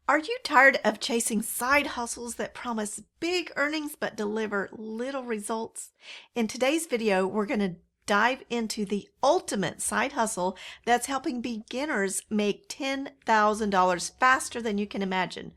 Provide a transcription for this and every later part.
Are you tired of chasing side hustles that promise big earnings but deliver little results? In today's video, we're going to dive into the ultimate side hustle that's helping beginners make $10,000 faster than you can imagine.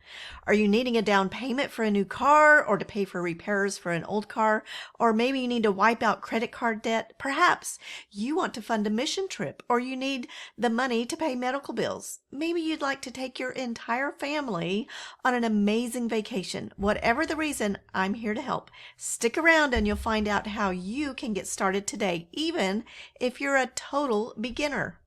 Are you needing a down payment for a new car or to pay for repairs for an old car? Or maybe you need to wipe out credit card debt? Perhaps you want to fund a mission trip or you need the money to pay medical bills. Maybe you'd like to take your entire family on an amazing vacation. Whatever the reason, I'm here to help. Stick around and you'll find out how you can get started today, even if you're a total beginner.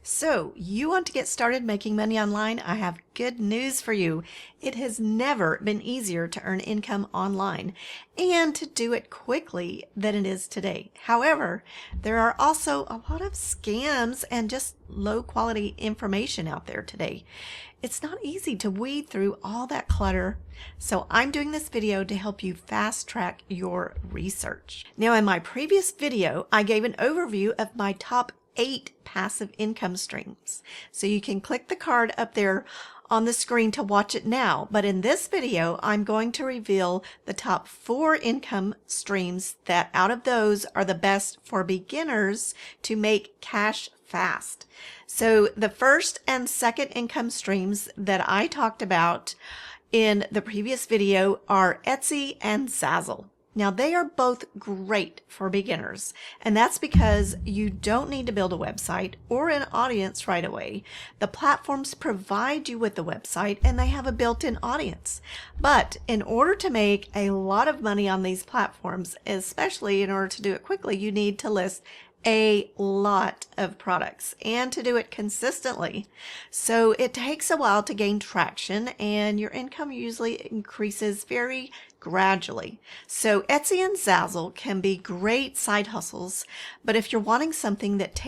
So, you want to get started making money online? I have good news for you. It has never been easier to earn income online and to do it quickly than it is today. However, there are also a lot of scams and just low quality information out there today. It's not easy to weed through all that clutter, so I'm doing this video to help you fast track your research. Now, in my previous video, I gave an overview of my top 8 passive income streams. So you can click the card up there on the screen to watch it now. But in this video, I'm going to reveal the top 4 income streams that out of those are the best for beginners to make cash fast. So the first and second income streams that I talked about in the previous video are Etsy and Zazzle. Now, they are both great for beginners, and that's because you don't need to build a website or an audience right away. The platforms provide you with the website and they have a built-in audience. But in order to make a lot of money on these platforms, especially in order to do it quickly, you need to list a lot of products and to do it consistently. So it takes a while to gain traction and your income usually increases very gradually. So Etsy and Zazzle can be great side hustles, but if you're wanting something that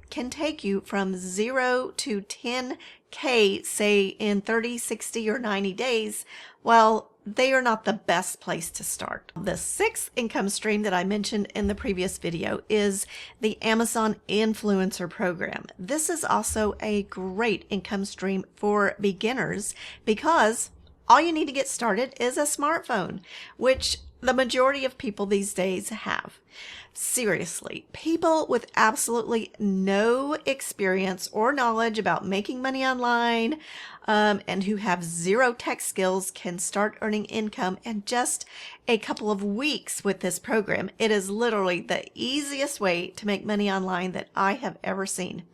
can take you from 0 to 10K, say in 30, 60, or 90 days, well, they are not the best place to start. The 6th income stream that I mentioned in the previous video is the Amazon Influencer Program. This is also a great income stream for beginners because all you need to get started is a smartphone, which the majority of people these days have. Seriously, people with absolutely no experience or knowledge about making money online and who have zero tech skills can start earning income in just a couple of weeks with this program. It is literally the easiest way to make money online that I have ever seen.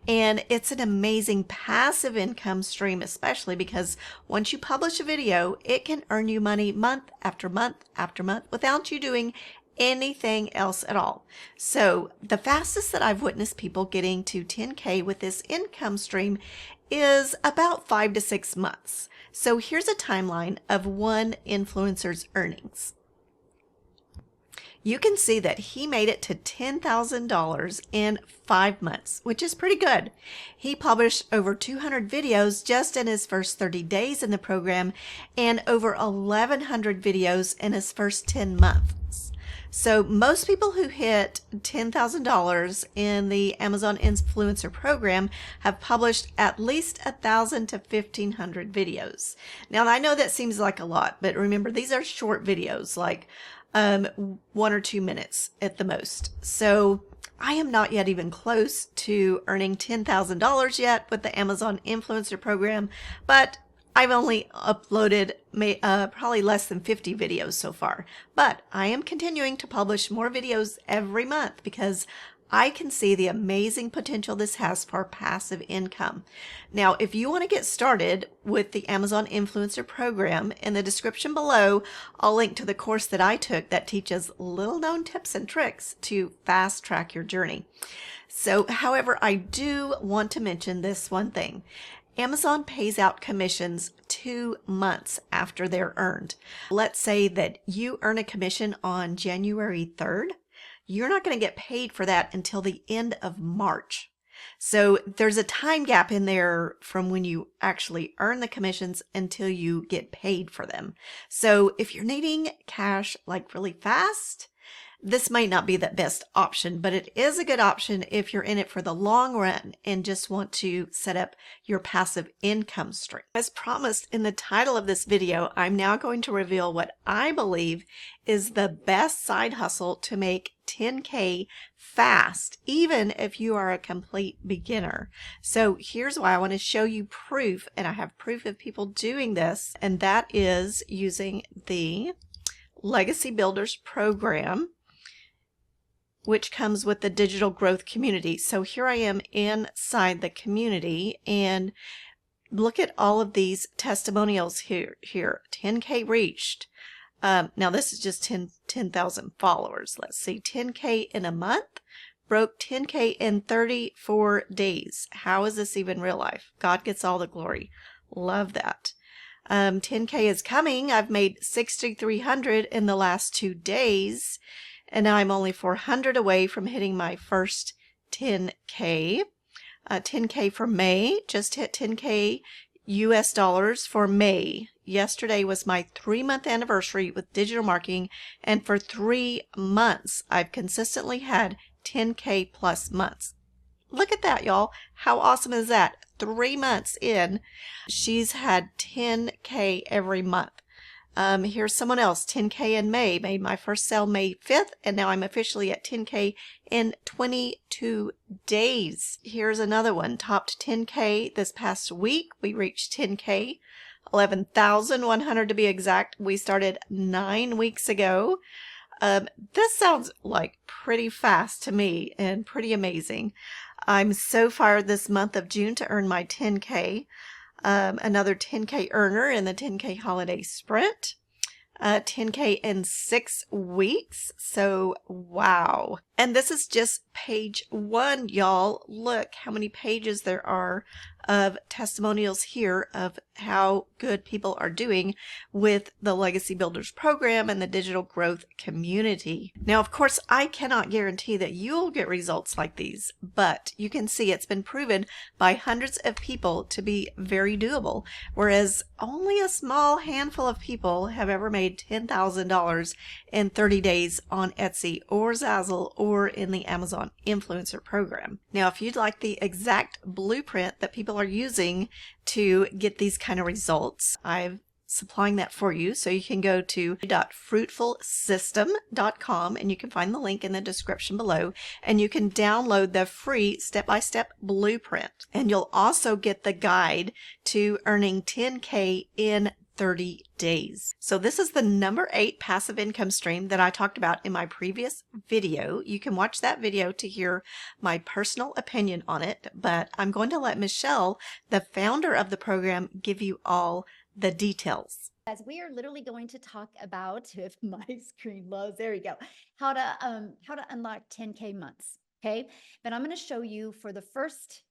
And it's an amazing passive income stream, especially because once you publish a video, it can earn you money month after month after month without you doing anything else at all. So the fastest that I've witnessed people getting to 10K with this income stream is about 5 to 6 months. So here's a timeline of one influencer's earnings. You can see that he made it to $10,000 in 5 months, which is pretty good. He published over 200 videos just in his first 30 days in the program and over 1,100 videos in his first 10 months. So most people who hit $10,000 in the Amazon Influencer Program have published at least 1,000 to 1,500 videos. Now, I know that seems like a lot, but remember, these are short videos, like 1 or 2 minutes at the most. So I am not yet even close to earning $10,000 yet with the Amazon Influencer Program, but I've only uploaded probably less than 50 videos so far, but I am continuing to publish more videos every month because I can see the amazing potential this has for passive income. Now, if you want to get started with the Amazon Influencer Program, in the description below, I'll link to the course that I took that teaches little known tips and tricks to fast track your journey. So, however, I do want to mention this one thing. Amazon pays out commissions 2 months after they're earned. Let's say that you earn a commission on January 3rd. You're not going to get paid for that until the end of March. So there's a time gap in there from when you actually earn the commissions until you get paid for them. So if you're needing cash like really fast, This might not be the best option, but it is a good option if you're in it for the long run and just want to set up your passive income stream. As promised in the title of this video, I'm now going to reveal what I believe is the best side hustle to make 10K fast, even if you are a complete beginner. So here's why I want to show you proof, and I have proof of people doing this, and that is using the Legacy Builders program, which comes with the digital growth community. So here I am inside the community, and look at all of these testimonials here. 10K reached. Now this is just 10,000 followers. Let's see, 10K in a month, broke 10K in 34 days. How is this even real life? God gets all the glory. Love that. 10K is coming. I've made 6,300 in the last 2 days. And now I'm only 400 away from hitting my first 10K. 10K for May, just hit 10K US dollars for May. Yesterday was my 3-month anniversary with digital marketing, and for 3 months, I've consistently had 10K plus months. Look at that, y'all. How awesome is that? 3 months in, she's had 10K every month. Here's someone else, 10K in May, made my first sale May 5th, and now I'm officially at 10K in 22 days. Here's another one, topped 10K this past week. We reached 10K, 11,100 to be exact. We started 9 weeks ago. This sounds like pretty fast to me and pretty amazing. I'm so fired this month of June to earn my 10K. Another 10K earner in the 10K holiday sprint, 10K in 6 weeks. So, wow. And this is just page 1, y'all. Look how many pages there are of testimonials here of how good people are doing with the Legacy Builders program and the digital growth community. Now, of course, I cannot guarantee that you'll get results like these, but you can see it's been proven by hundreds of people to be very doable, whereas only a small handful of people have ever made $10,000 in 30 days on Etsy or Zazzle or in the Amazon influencer program. Now, if you'd like the exact blueprint that people are using to get these kind of results, I'm supplying that for you. So you can go to .fruitfulsystem.com and you can find the link in the description below, and you can download the free step-by-step blueprint. And you'll also get the guide to earning 10K in 30 days. So this is the number 8 passive income stream that I talked about in my previous video. You can watch that video to hear my personal opinion on it, but I'm going to let Michelle, the founder of the program, give you all the details. As we are literally going to talk about, if my screen loads, there we go, how to unlock 10K months. Okay, but I'm going to show you for the first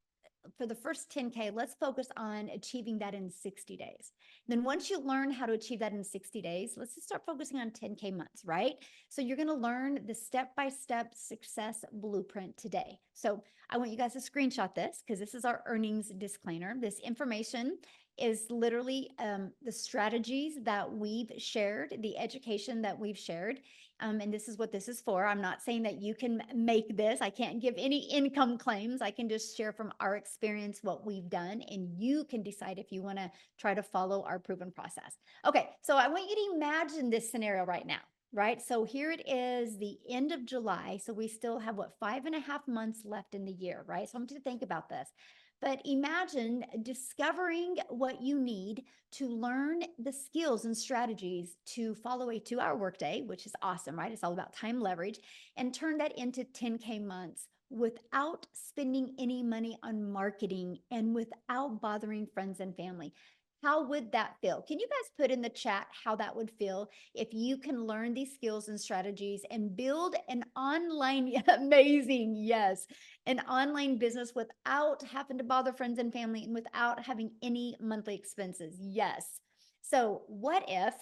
10K, let's focus on achieving that in 60 days. Then once you learn how to achieve that in 60 days, let's just start focusing on 10K months, right? So you're going to learn the step-by-step success blueprint today. So I want you guys to screenshot this because this is our earnings disclaimer. This information is literally the strategies that we've shared, the education that we've shared. And this is what this is for. I'm not saying that you can make this. I can't give any income claims. I can just share from our experience what we've done, and you can decide if you want to try to follow our proven process. Okay, so I want you to imagine this scenario right now, right? So here it is, the end of July. So we still have, what, 5.5 months left in the year, right? So I want you to think about this. But imagine discovering what you need to learn the skills and strategies to follow a 2-hour workday, which is awesome, right? It's all about time leverage, and turn that into 10K months without spending any money on marketing and without bothering friends and family. How would that feel? Can you guys put in the chat how that would feel if you can learn these skills and strategies and build an online, amazing, yes, an online business without having to bother friends and family and without having any monthly expenses? Yes. So what if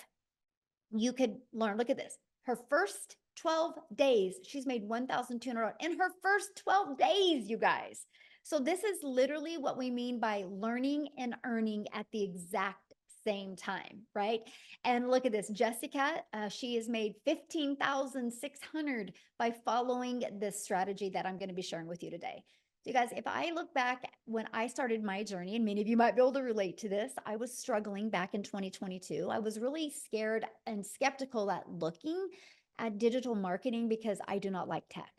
you could learn, look at this, her first 12 days, she's made $1,200 in her first 12 days, you guys. So this is literally what we mean by learning and earning at the exact same time, right? And look at this, Jessica, she has made 15,600 by following this strategy that I'm going to be sharing with you today. So you guys, if I look back when I started my journey, and many of you might be able to relate to this, I was struggling back in 2022. I was really scared and skeptical at looking at digital marketing because I do not like tech,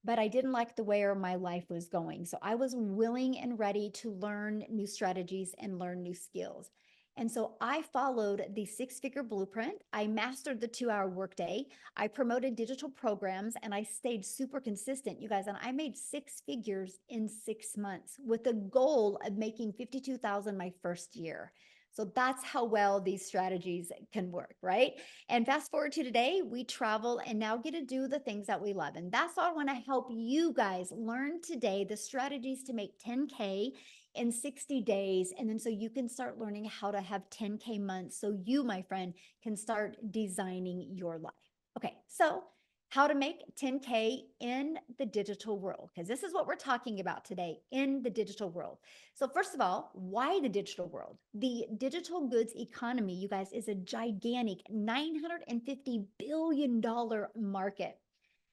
but I didn't like the way my life was going. So I was willing and ready to learn new strategies and learn new skills. And so I followed the 6-figure blueprint. I mastered the 2-hour workday. I promoted digital programs and I stayed super consistent, you guys. And I made 6 figures in 6 months with the goal of making 52,000 my first year. So that's how well these strategies can work, right? And fast forward to today, we travel and now get to do the things that we love. And that's all I want to help you guys learn today, the strategies to make 10K in 60 days. And then so you can start learning how to have 10K months. So you, my friend, can start designing your life. Okay, so how to make 10K in the digital world, because this is what we're talking about today, in the digital world. So first of all, why the digital world? The digital goods economy, you guys, is a gigantic $950 billion market.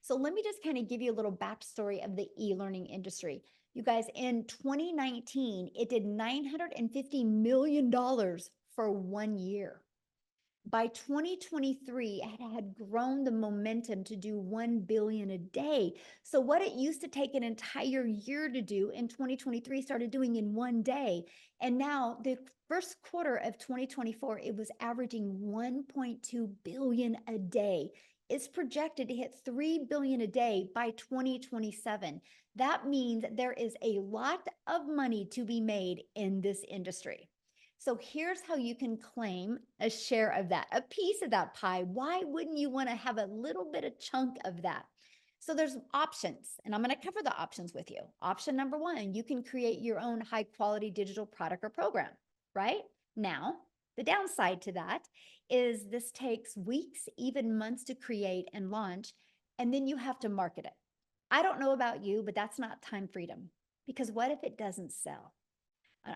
So let me just kind of give you a little backstory of the e-learning industry. You guys, in 2019, it did $950 million for 1 year. By 2023, it had grown the momentum to do 1 billion a day. So what it used to take an entire year to do in 2023 started doing in 1 day. And now the first quarter of 2024, it was averaging 1.2 billion a day. It's projected to hit 3 billion a day by 2027. That means there is a lot of money to be made in this industry. So here's how you can claim a share of that, a piece of that pie. Why wouldn't you want to have a little bit of chunk of that? So there's options, and I'm going to cover the options with you. Option number 1, you can create your own high quality digital product or program, right? Now, the downside to that is this takes weeks, even months to create and launch, and then you have to market it. I don't know about you, but that's not time freedom, because what if it doesn't sell?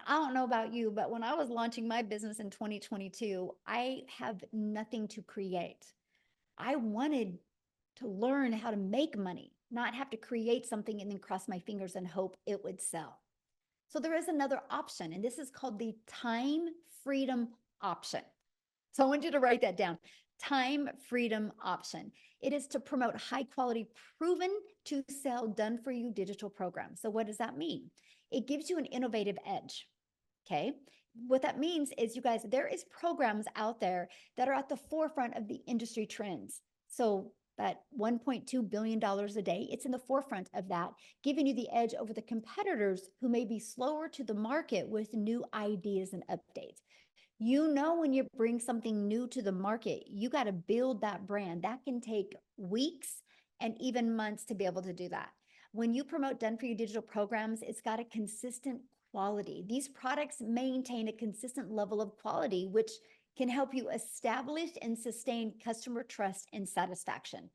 I don't know about you, but when I was launching my business in 2022, I have nothing to create. I wanted to learn how to make money, not have to create something and then cross my fingers and hope it would sell. So there is another option, and this is called the time freedom option. So I want you to write that down. Time freedom option. It is to promote high quality, proven to sell, done for you digital programs. So what does that mean? It gives you an innovative edge. Okay. What that means is, you guys, there is programs out there that are at the forefront of the industry trends. So that $1.2 billion a day, it's in the forefront of that, giving you the edge over the competitors who may be slower to the market with new ideas and updates. You know, when you bring something new to the market, you got to build that brand. That can take weeks and even months to be able to do that. When you promote done for you digital programs, it's got a consistent quality. These products maintain a consistent level of quality, which can help you establish and sustain customer trust and satisfaction.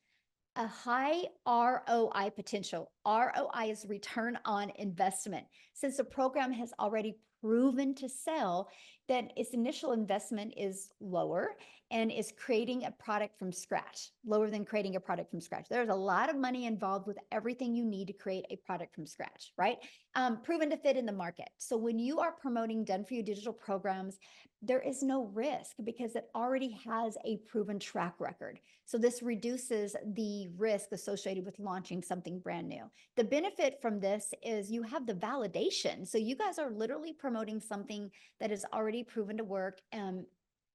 A high ROI potential. ROI is return on investment. Since the program has already proven to sell, then its initial investment is lower and is creating a product from scratch, lower than creating a product from scratch. There's a lot of money involved with everything you need to create a product from scratch, right? Proven to fit in the market. So when you are promoting done for you digital programs, there is no risk because it already has a proven track record. So this reduces the risk associated with launching something brand new. The benefit from this is you have the validation. So you guys are literally promoting something that is already proven to work.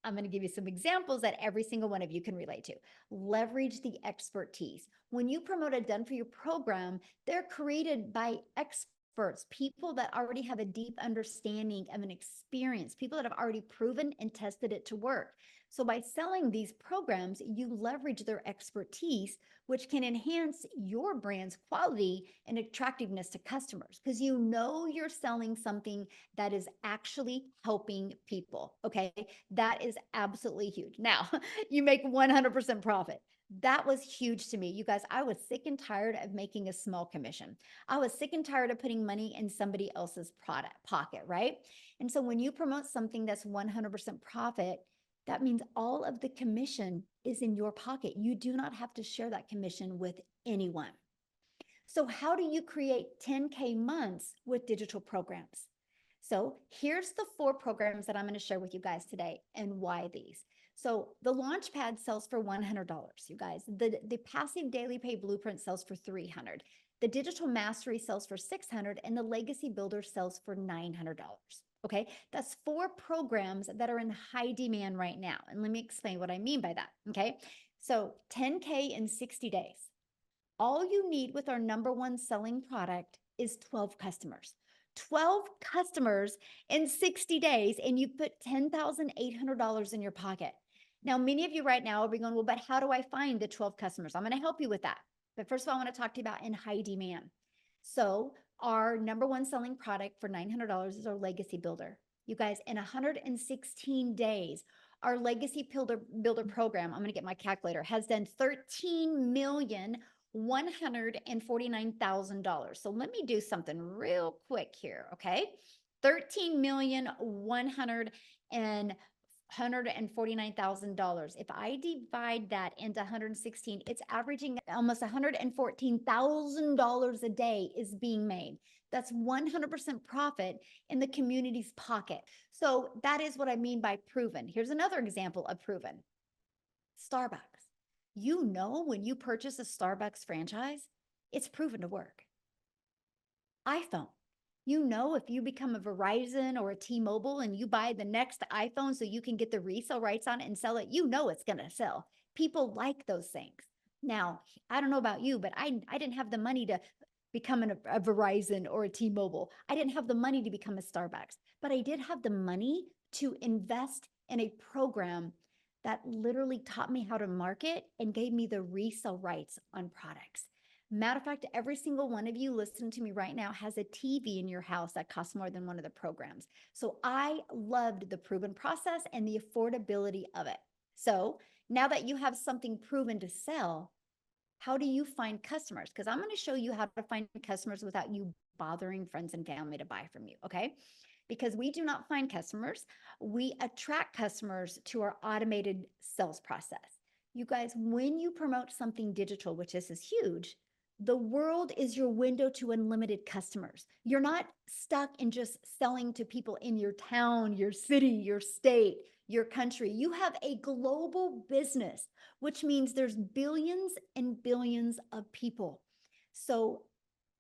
I'm going to give you some examples that every single one of you can relate to. Leverage the expertise. When you promote a done for you program, they're created by experts, people that already have a deep understanding of an experience, people that have already proven and tested it to work. So by selling these programs, you leverage their expertise, which can enhance your brand's quality and attractiveness to customers, because you know you're selling something that is actually helping people. Okay, that is absolutely huge. Now, you make 100% profit. That was huge to me. You guys, I was sick and tired of making a small commission. I was sick and tired of putting money in somebody else's product pocket, right? And so when you promote something that's 100% profit, that means all of the commission is in your pocket. You do not have to share that commission with anyone. So how do you create 10K months with digital programs? So here's the 4 programs that I'm going to share with you guys today and why these. So the Launchpad sells for $100, you guys. The Passive Daily Pay Blueprint sells for $300. The Digital Mastery sells for $600, and the Legacy Builder sells for $900. Okay, that's 4 programs that are in high demand right now. And let me explain what I mean by that. Okay, so 10K in 60 days. All you need with our #1 selling product is 12 customers. 12 customers in 60 days, and you put $10,800 in your pocket. Now, many of you right now will be going, well, but how do I find the 12 customers? I'm going to help you with that. But first of all, I want to talk to you about in high demand. So our #1 selling product for $900 is our Legacy Builder. You guys, in 116 days, our Legacy Builder program, I'm going to get my calculator, has done $13,149,000. So let me do something real quick here, okay? 13,149,000. If I divide that into 116, it's averaging almost $114,000 a day is being made. That's 100% profit in the community's pocket. So that is what I mean by proven. Here's another example of proven. Starbucks. You know, when you purchase a Starbucks franchise, it's proven to work. iPhone. You know, if you become a Verizon or a T-Mobile and you buy the next iPhone so you can get the resale rights on it and sell it, you know it's going to sell. People like those things. Now, I don't know about you, but I didn't have the money to become a Verizon or a T-Mobile. I didn't have the money to become a Starbucks, but I did have the money to invest in a program that literally taught me how to market and gave me the resale rights on products. Matter of fact, every single one of you listening to me right now has a TV in your house that costs more than one of the programs. So I loved the proven process and the affordability of it. So now that you have something proven to sell, how do you find customers? Because I'm going to show you how to find customers without you bothering friends and family to buy from you, okay? Because we do not find customers, we attract customers to our automated sales process. You guys, when you promote something digital, which this is huge, the world is your window to unlimited customers. You're not stuck in just selling to people in your town, your city, your state, your country. You have a global business, which means there's billions and billions of people. So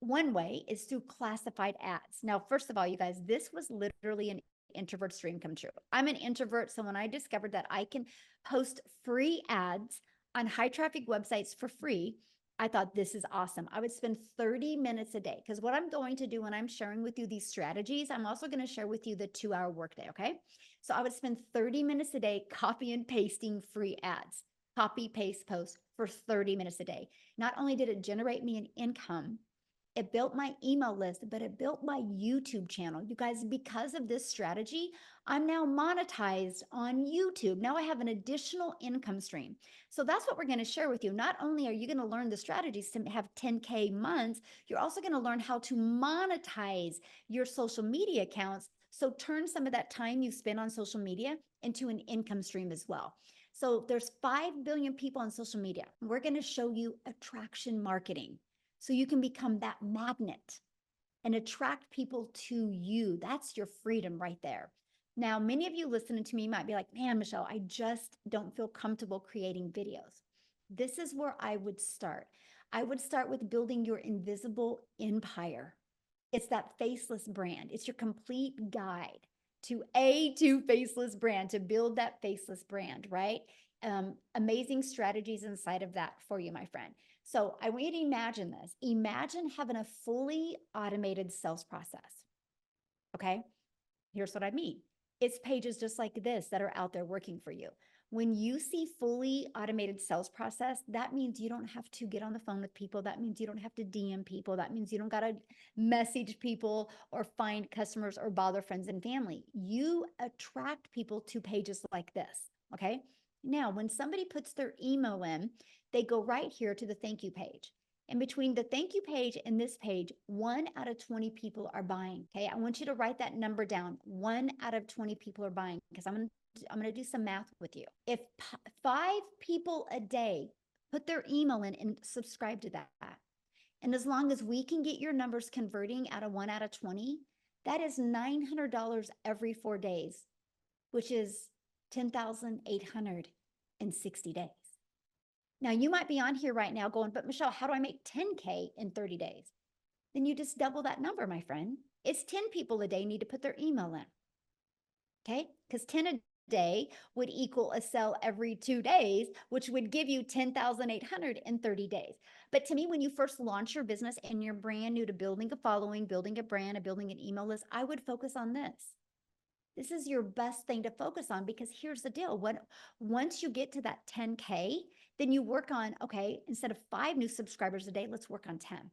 one way is through classified ads. Now, first of all, you guys, this was literally an introvert's dream come true. I'm an introvert, so when I discovered that I can post free ads on high traffic websites for free, I thought this is awesome. I would spend 30 minutes a day because what I'm going to do when I'm sharing with you these strategies, I'm also going to share with you the 2-hour workday, okay? So I would spend 30 minutes a day copy and pasting free ads, copy, paste, post for 30 minutes a day. Not only did it generate me an income, it built my email list, but it built my YouTube channel. You guys, because of this strategy, I'm now monetized on YouTube. Now I have an additional income stream. So that's what we're going to share with you. Not only are you going to learn the strategies to have 10K months, you're also going to learn how to monetize your social media accounts. So turn some of that time you spend on social media into an income stream as well. So there's 5 billion people on social media. We're going to show you attraction marketing, so you can become that magnet and attract people to you. That's your freedom right there. Now, many of you listening to me might be like, man, Michelle, I just don't feel comfortable creating videos. This is where I would start. I would start with building your invisible empire. It's that faceless brand. It's your complete guide to faceless brand, to build that faceless brand, right? Amazing strategies inside of that for you, my friend. So I want you to imagine this. Imagine having a fully automated sales process. Okay. Here's what I mean. It's pages just like this that are out there working for you. When you see fully automated sales process, that means you don't have to get on the phone with people. That means you don't have to DM people. That means you don't got to message people or find customers or bother friends and family. You attract people to pages like this. Okay. Now, when somebody puts their email in, they go right here to the thank you page. And between the thank you page and this page, 1 out of 20 people are buying. Okay. I want you to write that number down. 1 out of 20 people are buying, because I'm going to do some math with you. If 5 people a day put their email in and subscribe to that, and as long as we can get your numbers converting out of 1 out of 20, that is $900 every 4 days, which is 10,860 days. Now, you might be on here right now going, but Michelle, how do I make 10K in 30 days? Then you just double that number, my friend. It's 10 people a day need to put their email in. Okay? Because 10 a day would equal a sale every 2 days, which would give you 10,800 in 30 days. But to me, when you first launch your business and you're brand new to building a following, building a brand, and building an email list, I would focus on this. This is your best thing to focus on, because here's the deal. Once you get to that 10K, then you work on, okay, instead of 5 new subscribers a day, let's work on 10.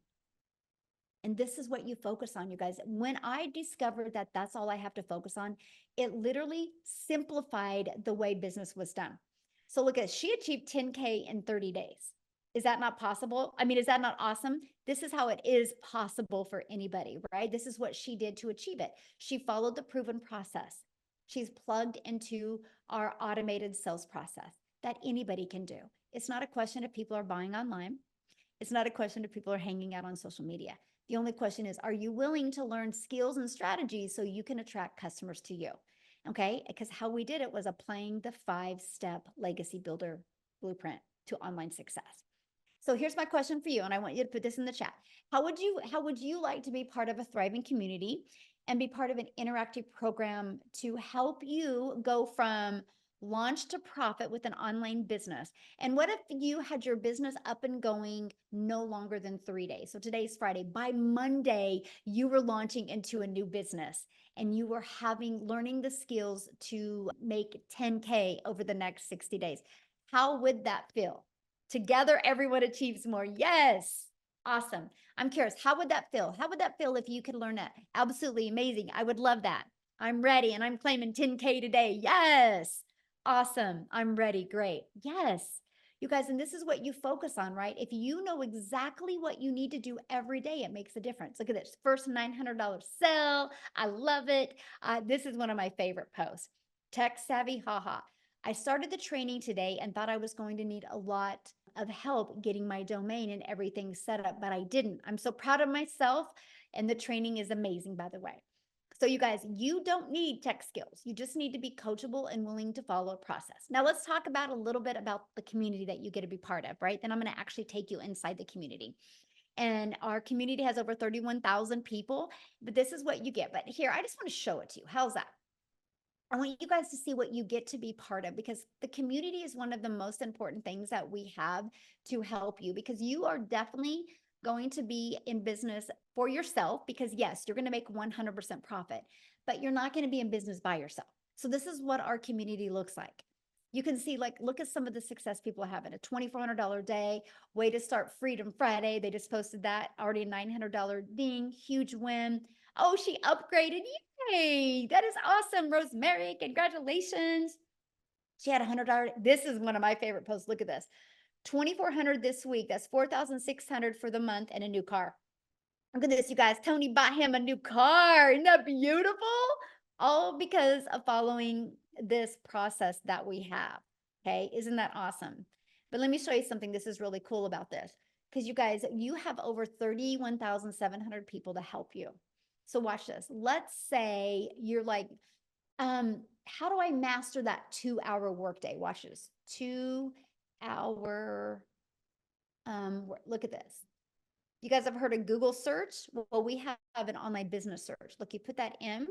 And this is what you focus on, you guys. When I discovered that that's all I have to focus on, it literally simplified the way business was done. So look at, she achieved 10K in 30 days. Is that not possible? I mean, is that not awesome? This is how it is possible for anybody, right? This is what she did to achieve it. She followed the proven process. She's plugged into our automated sales process that anybody can do. It's not a question if people are buying online. It's not a question if people are hanging out on social media. The only question is, are you willing to learn skills and strategies so you can attract customers to you? Okay, because how we did it was applying the 5-step legacy builder blueprint to online success. So here's my question for you, and I want you to put this in the chat. How would you like to be part of a thriving community and be part of an interactive program to help you go from launch to profit with an online business? And what if you had your business up and going no longer than 3 days? So today's Friday. By Monday, you were launching into a new business and you were learning the skills to make 10K over the next 60 days. How would that feel? Together, everyone achieves more. Yes. Awesome. I'm curious, how would that feel? How would that feel if you could learn that? Absolutely amazing. I would love that. I'm ready and I'm claiming 10K today. Yes. Awesome. I'm ready. Great. Yes. You guys, and this is what you focus on, right? If you know exactly what you need to do every day, it makes a difference. Look at this first $900 sale. I love it. This is one of my favorite posts. Tech savvy, haha. I started the training today and thought I was going to need a lot of help getting my domain and everything set up, but I didn't. I'm so proud of myself, and the training is amazing, by the way. So you guys, you don't need tech skills. You just need to be coachable and willing to follow a process. Now let's talk about a little bit about the community that you get to be part of, right? Then I'm going to actually take you inside the community. And our community has over 31,000 people, but this is what you get. But here, I just want to show it to you. How's that? I want you guys to see what you get to be part of, because the community is one of the most important things that we have to help you, because you are definitely going to be in business for yourself, because yes, you're going to make 100% profit, but you're not going to be in business by yourself. So this is what our community looks like. You can see, like, look at some of the success people are having. A $2,400 day, way to start Freedom Friday. They just posted that, already a $900 ding, huge win. Oh, she upgraded. Yay, that is awesome, Rosemary. Congratulations. She had $100. This is one of my favorite posts. Look at this. 2,400 this week. That's 4,600 for the month, and a new car. Look at this, you guys. Tony bought him a new car. Isn't that beautiful? All because of following this process that we have. Okay, isn't that awesome? But let me show you something. This is really cool about this, because you guys, you have over 31,700 people to help you. So watch this. Let's say you're like, how do I master that 2-hour workday? Watch this. 2-hour, look at this. You guys have heard of Google search? Well, we have an online business search. Look, you put that in,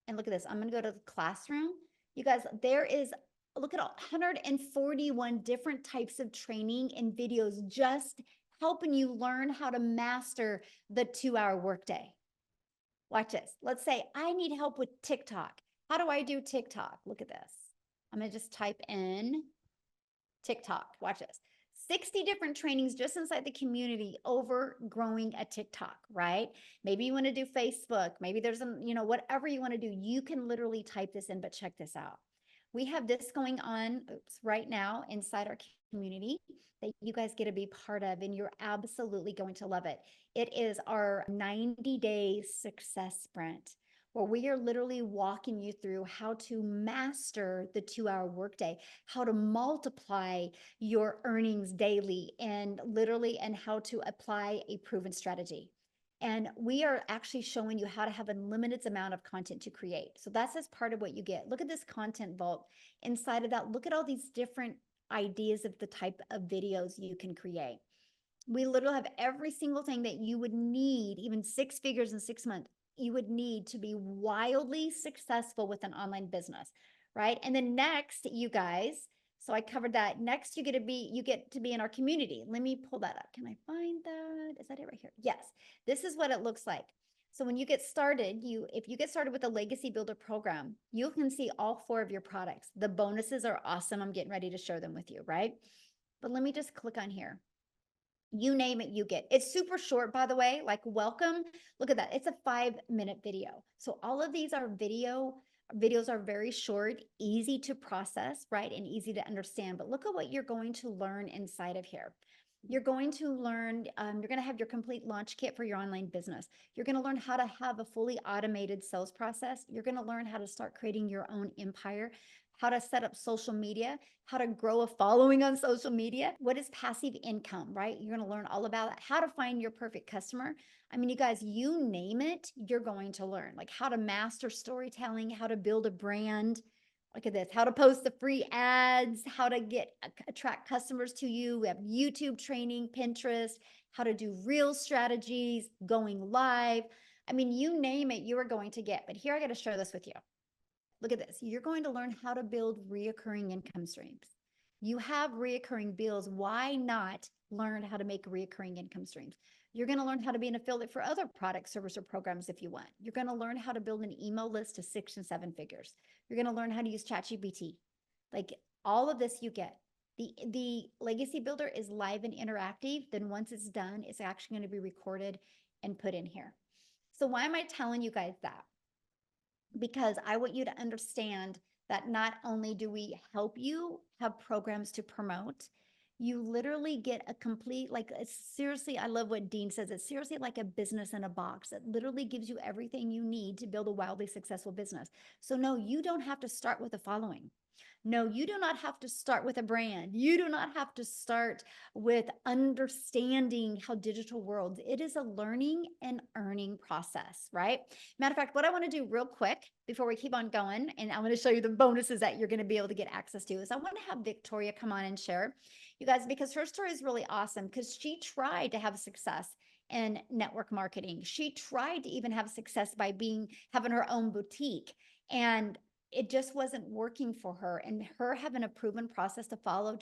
and look at this. I'm going to go to the classroom. You guys, there is, look at 141 different types of training and videos just helping you learn how to master the 2-hour workday. Watch this. Let's say I need help with TikTok. How do I do TikTok? Look at this. I'm going to just type in TikTok. Watch this. 60 different trainings just inside the community over growing a TikTok, right? Maybe you want to do Facebook. Maybe there's whatever you want to do. You can literally type this in, but check this out. We have this going on right now inside our community that you guys get to be part of, and you're absolutely going to love it. It is our 90-day success sprint, where we are literally walking you through how to master the 2-hour workday, how to multiply your earnings daily, and how to apply a proven strategy. And we are actually showing you how to have a limited amount of content to create. So that's as part of what you get. Look at this content vault. Inside of that, look at all these different ideas of the type of videos you can create. We literally have every single thing that you would need, even 6 figures in 6 months, you would need to be wildly successful with an online business, right? And then next, you guys, so I covered that. Next, you get to be in our community. Let me pull that up. Can I find that? Is that it right here? Yes. This is what it looks like. So when you get started, if you get started with the Legacy Builder program, you can see all 4 of your products. The bonuses are awesome. I'm getting ready to share them with you, right? But let me just click on here. You name it, you get. It's super short, by the way, like welcome. Look at that. It's a 5-minute video. So all of these are videos are very short, easy to process, right? And easy to understand. But look at what you're going to learn inside of here. You're going to learn, you're going to have your complete launch kit for your online business. You're going to learn how to have a fully automated sales process. You're going to learn how to start creating your own empire, how to set up social media, how to grow a following on social media. What is passive income, right? You're going to learn all about that, how to find your perfect customer. I mean, you guys, you name it, you're going to learn, like how to master storytelling, how to build a brand. Look at this, how to post the free ads, how to attract customers to you. We have YouTube training, Pinterest, how to do real strategies, going live. I mean, you name it, you are going to get. But here, I got to share this with you. Look at this. You're going to learn how to build reoccurring income streams. You have reoccurring bills. Why not learn how to make reoccurring income streams? You're going to learn how to be an affiliate for other products, service, or programs if you want. You're going to learn how to build an email list to 6 and 7 figures. You're going to learn how to use ChatGPT. Like all of this you get. The Legacy Builder is live and interactive. Then once it's done, it's actually going to be recorded and put in here. So why am I telling you guys that? Because I want you to understand that not only do we help you have programs to promote, you literally get a complete, like, it's seriously, I love what Dean says. It's seriously like a business in a box. It literally gives you everything you need to build a wildly successful business. So no, you don't have to start with a following. No, you do not have to start with a brand. You do not have to start with understanding how digital worlds. It is a learning and earning process, right? Matter of fact, what I want to do real quick before we keep on going, and I'm going to show you the bonuses that you're going to be able to get access to, is I want to have Victoria come on and share, you guys, because her story is really awesome because she tried to have success in network marketing. She tried to even have success by having her own boutique, and it just wasn't working for her. And her having a proven process to follow,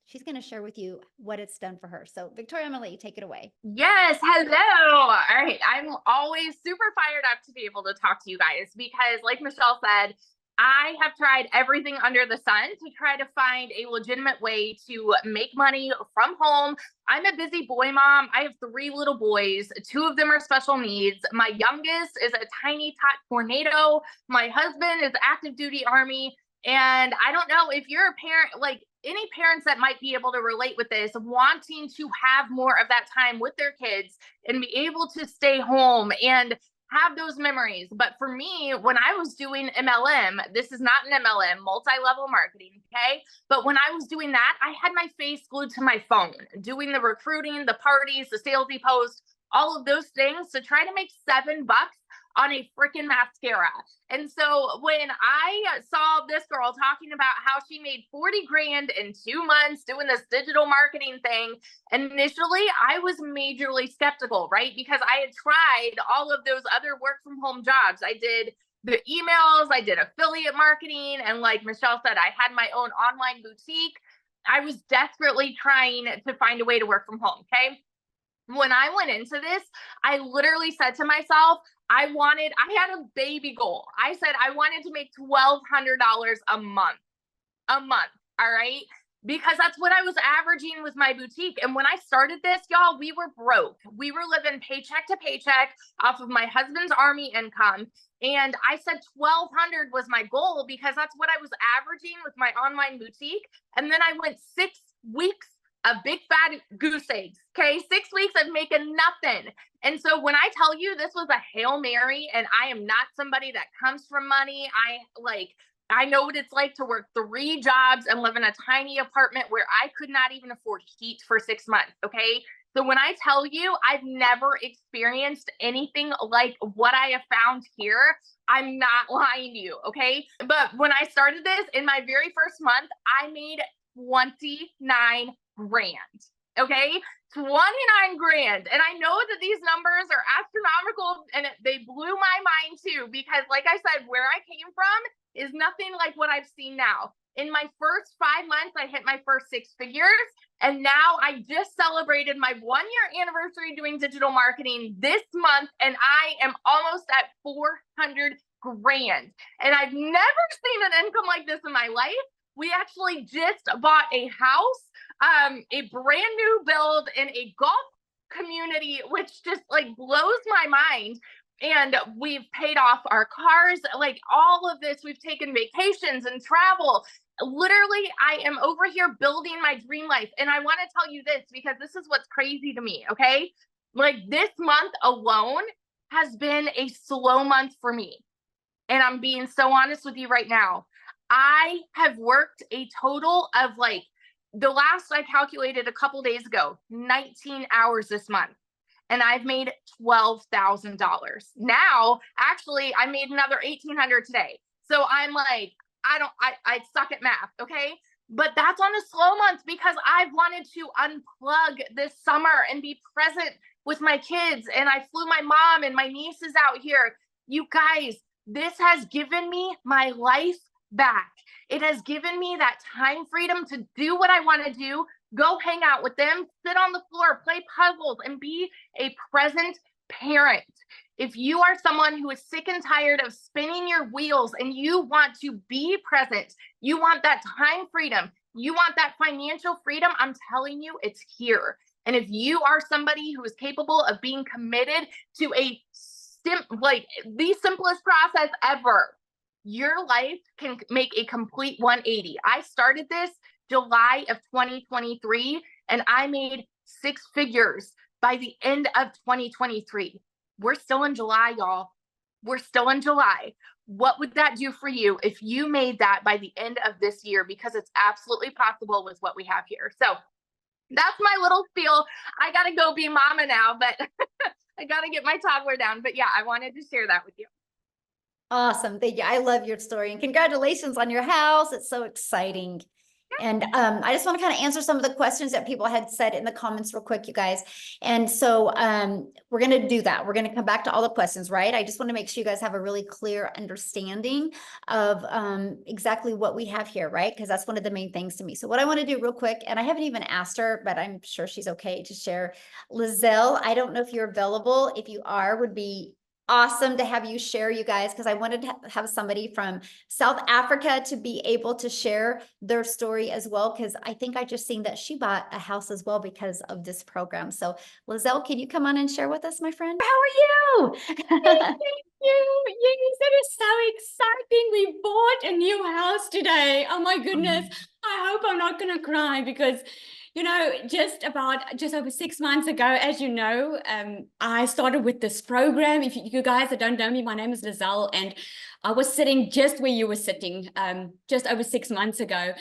she's going to share with you what it's done for her. So Victoria, I'm going to let you take it away. Yes, hello. All right. I'm always super fired up to be able to talk to you guys because, like Michelle said, I have tried everything under the sun to try to find a legitimate way to make money from home. I'm a busy boy mom. I have 3 little boys. 2 of them are special needs. My youngest is a tiny tot tornado. My husband is active duty Army. And I don't know if you're a parent, like any parents that might be able to relate with this, wanting to have more of that time with their kids and be able to stay home and have those memories. But for me, when I was doing MLM, this is not an MLM, multi-level marketing, okay? But when I was doing that, I had my face glued to my phone, doing the recruiting, the parties, the salesy posts, all of those things to try to make $7 on a freaking mascara. And so when I saw this girl talking about how she made 40 grand in 2 months doing this digital marketing thing, initially I was majorly skeptical, right? Because I had tried all of those other work from home jobs. I did the emails, I did affiliate marketing. And like Michelle said, I had my own online boutique. I was desperately trying to find a way to work from home. Okay. When I went into this, I literally said to myself, I had a baby goal. I said I wanted to make $1,200 a month. All right. because that's what I was averaging with my boutique. And when I started this, y'all, we were broke. We were living paycheck to paycheck off of my husband's Army income. And I said 1,200 was my goal because that's what I was averaging with my online boutique. And then I went 6 weeks of big fat goose eggs. Okay. 6 weeks of making nothing. And so when I tell you this was a Hail Mary, and I am not somebody that comes from money, I know what it's like to work 3 jobs and live in a tiny apartment where I could not even afford heat for 6 months. Okay. So when I tell you I've never experienced anything like what I have found here, I'm not lying to you. Okay. But when I started this in my very first month, I made 29 grand. Okay. 29 grand. And I know that these numbers are astronomical, and they blew my mind too, because like I said, where I came from is nothing like what I've seen now. In my first 5 months, I hit my first 6 figures. And now I just celebrated my 1-year anniversary doing digital marketing this month, and I am almost at 400 grand. And I've never seen an income like this in my life. We actually just bought a house, a brand new build in a golf community, which just like blows my mind. And we've paid off our cars, like all of this. We've taken vacations and travel. Literally, I am over here building my dream life. And I want to tell you this because this is what's crazy to me. Okay. Like this month alone has been a slow month for me. And I'm being so honest with you right now. I have worked a total of like, the last I calculated a couple days ago, 19 hours this month. And I've made $12,000. Now, actually, I made another 1,800 today. So I'm like, I suck at math. Okay. But that's on a slow month because I've wanted to unplug this summer and be present with my kids. And I flew my mom and my nieces out here. You guys, this has given me my life back. It has given me that time freedom to do what I want to do, go hang out with them, sit on the floor, play puzzles, and be a present parent. If you are someone who is sick and tired of spinning your wheels and you want to be present, you want that time freedom, you want that financial freedom, I'm telling you, it's here. And if you are somebody who is capable of being committed to the simplest process ever, your life can make a complete 180. I started this July of 2023, and I made 6 figures by the end of 2023. We're still in July, y'all. We're still in July. What would that do for you if you made that by the end of this year? Because it's absolutely possible with what we have here. So that's my little spiel. I got to go be mama now, but I got to get my toddler down. But yeah, I wanted to share that with you. Awesome. Thank you. I love your story, and congratulations on your house. It's so exciting. And I just want to kind of answer some of the questions that people had said in the comments real quick, you guys. And so we're going to do that. We're going to come back to all the questions, right? I just want to make sure you guys have a really clear understanding of exactly what we have here, right? Because that's one of the main things to me. So what I want to do real quick, and I haven't even asked her, but I'm sure she's okay to share. Lizelle, I don't know if you're available. If you are, would be awesome to have you share, you guys, because I wanted to have somebody from South Africa to be able to share their story as well, because I think I just seen that she bought a house as well because of this program. So Lizelle, can you come on and share with us, my friend? How are you? Thank you. Yes, it is so exciting. We bought a new house today. Oh my goodness. I hope I'm not going to cry because, you know, just over 6 months ago, as you know, I started with this program. If you guys that don't know me, my name is Zazzle, and I was sitting just where you were sitting just over 6 months ago,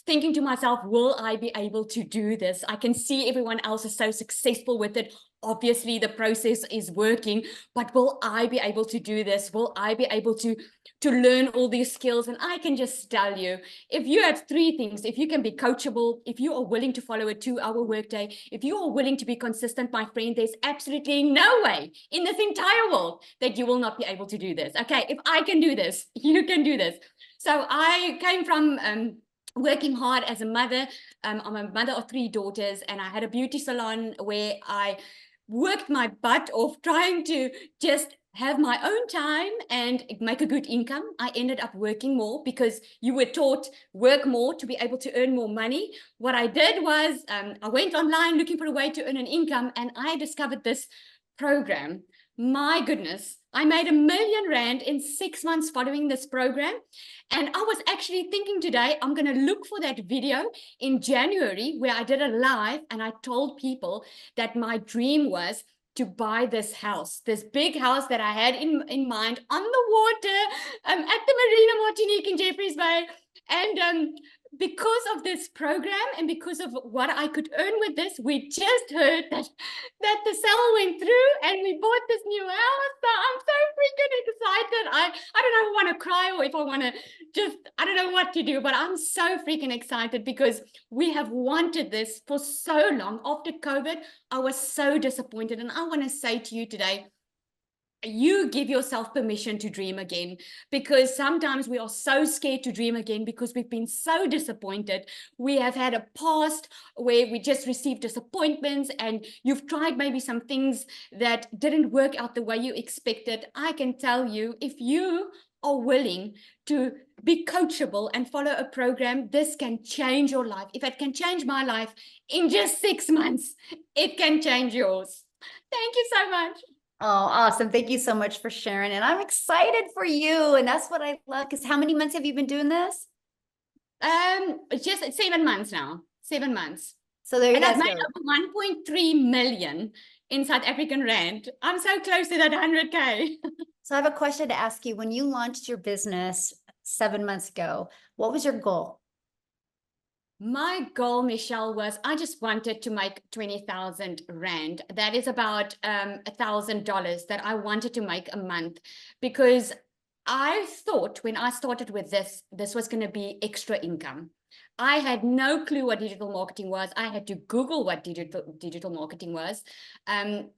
thinking to myself, will I be able to do this? I can see everyone else is so successful with it. Obviously, the process is working, but will I be able to do this? Will I be able to learn all these skills? And I can just tell you, if you have 3 things, if you can be coachable, if you are willing to follow a 2-hour workday, if you are willing to be consistent, my friend, there's absolutely no way in this entire world that you will not be able to do this. Okay, if I can do this, you can do this. So I came from working hard as a mother. I'm a mother of 3 daughters, and I had a beauty salon where I worked my butt off trying to just have my own time and make a good income. I ended up working more because you were taught work more to be able to earn more money. What I did was I went online looking for a way to earn an income, and I discovered this program. My goodness, I made R1 million in 6 months following this program. And I was actually thinking today, I'm going to look for that video in January where I did a live and I told people that my dream was to buy this house, this big house that I had in mind on the water at the Marina Martinique in Jeffreys Bay. And because of this program and because of what I could earn with this, we just heard that the sale went through and we bought this new house. So I'm so freaking excited. I don't know if I want to cry or if I want to just, I don't know what to do, but I'm so freaking excited because we have wanted this for so long. After COVID, I was so disappointed. And I want to say to you today, you give yourself permission to dream again, because sometimes we are so scared to dream again because we've been so disappointed. We have had a past where we just received disappointments and you've tried maybe some things that didn't work out the way you expected. I can tell you, if you are willing to be coachable and follow a program, this can change your life. If it can change my life in just 6 months, it can change yours. Thank you so much. Oh, awesome. Thank you so much for sharing. And I'm excited for you. And that's what I love. Because how many months have you been doing this? Just 7 months now. 7 months. So there you And guys I've made go. over 1.3 million in South African rand. I'm so close to that 100K. So I have a question to ask you. When you launched your business 7 months ago, what was your goal? My goal, Michelle, was I just wanted to make 20,000 rand. That is about $1,000 that I wanted to make a month, because I thought when I started with this was going to be extra income. I had no clue what digital marketing was. I had to Google what digital marketing was.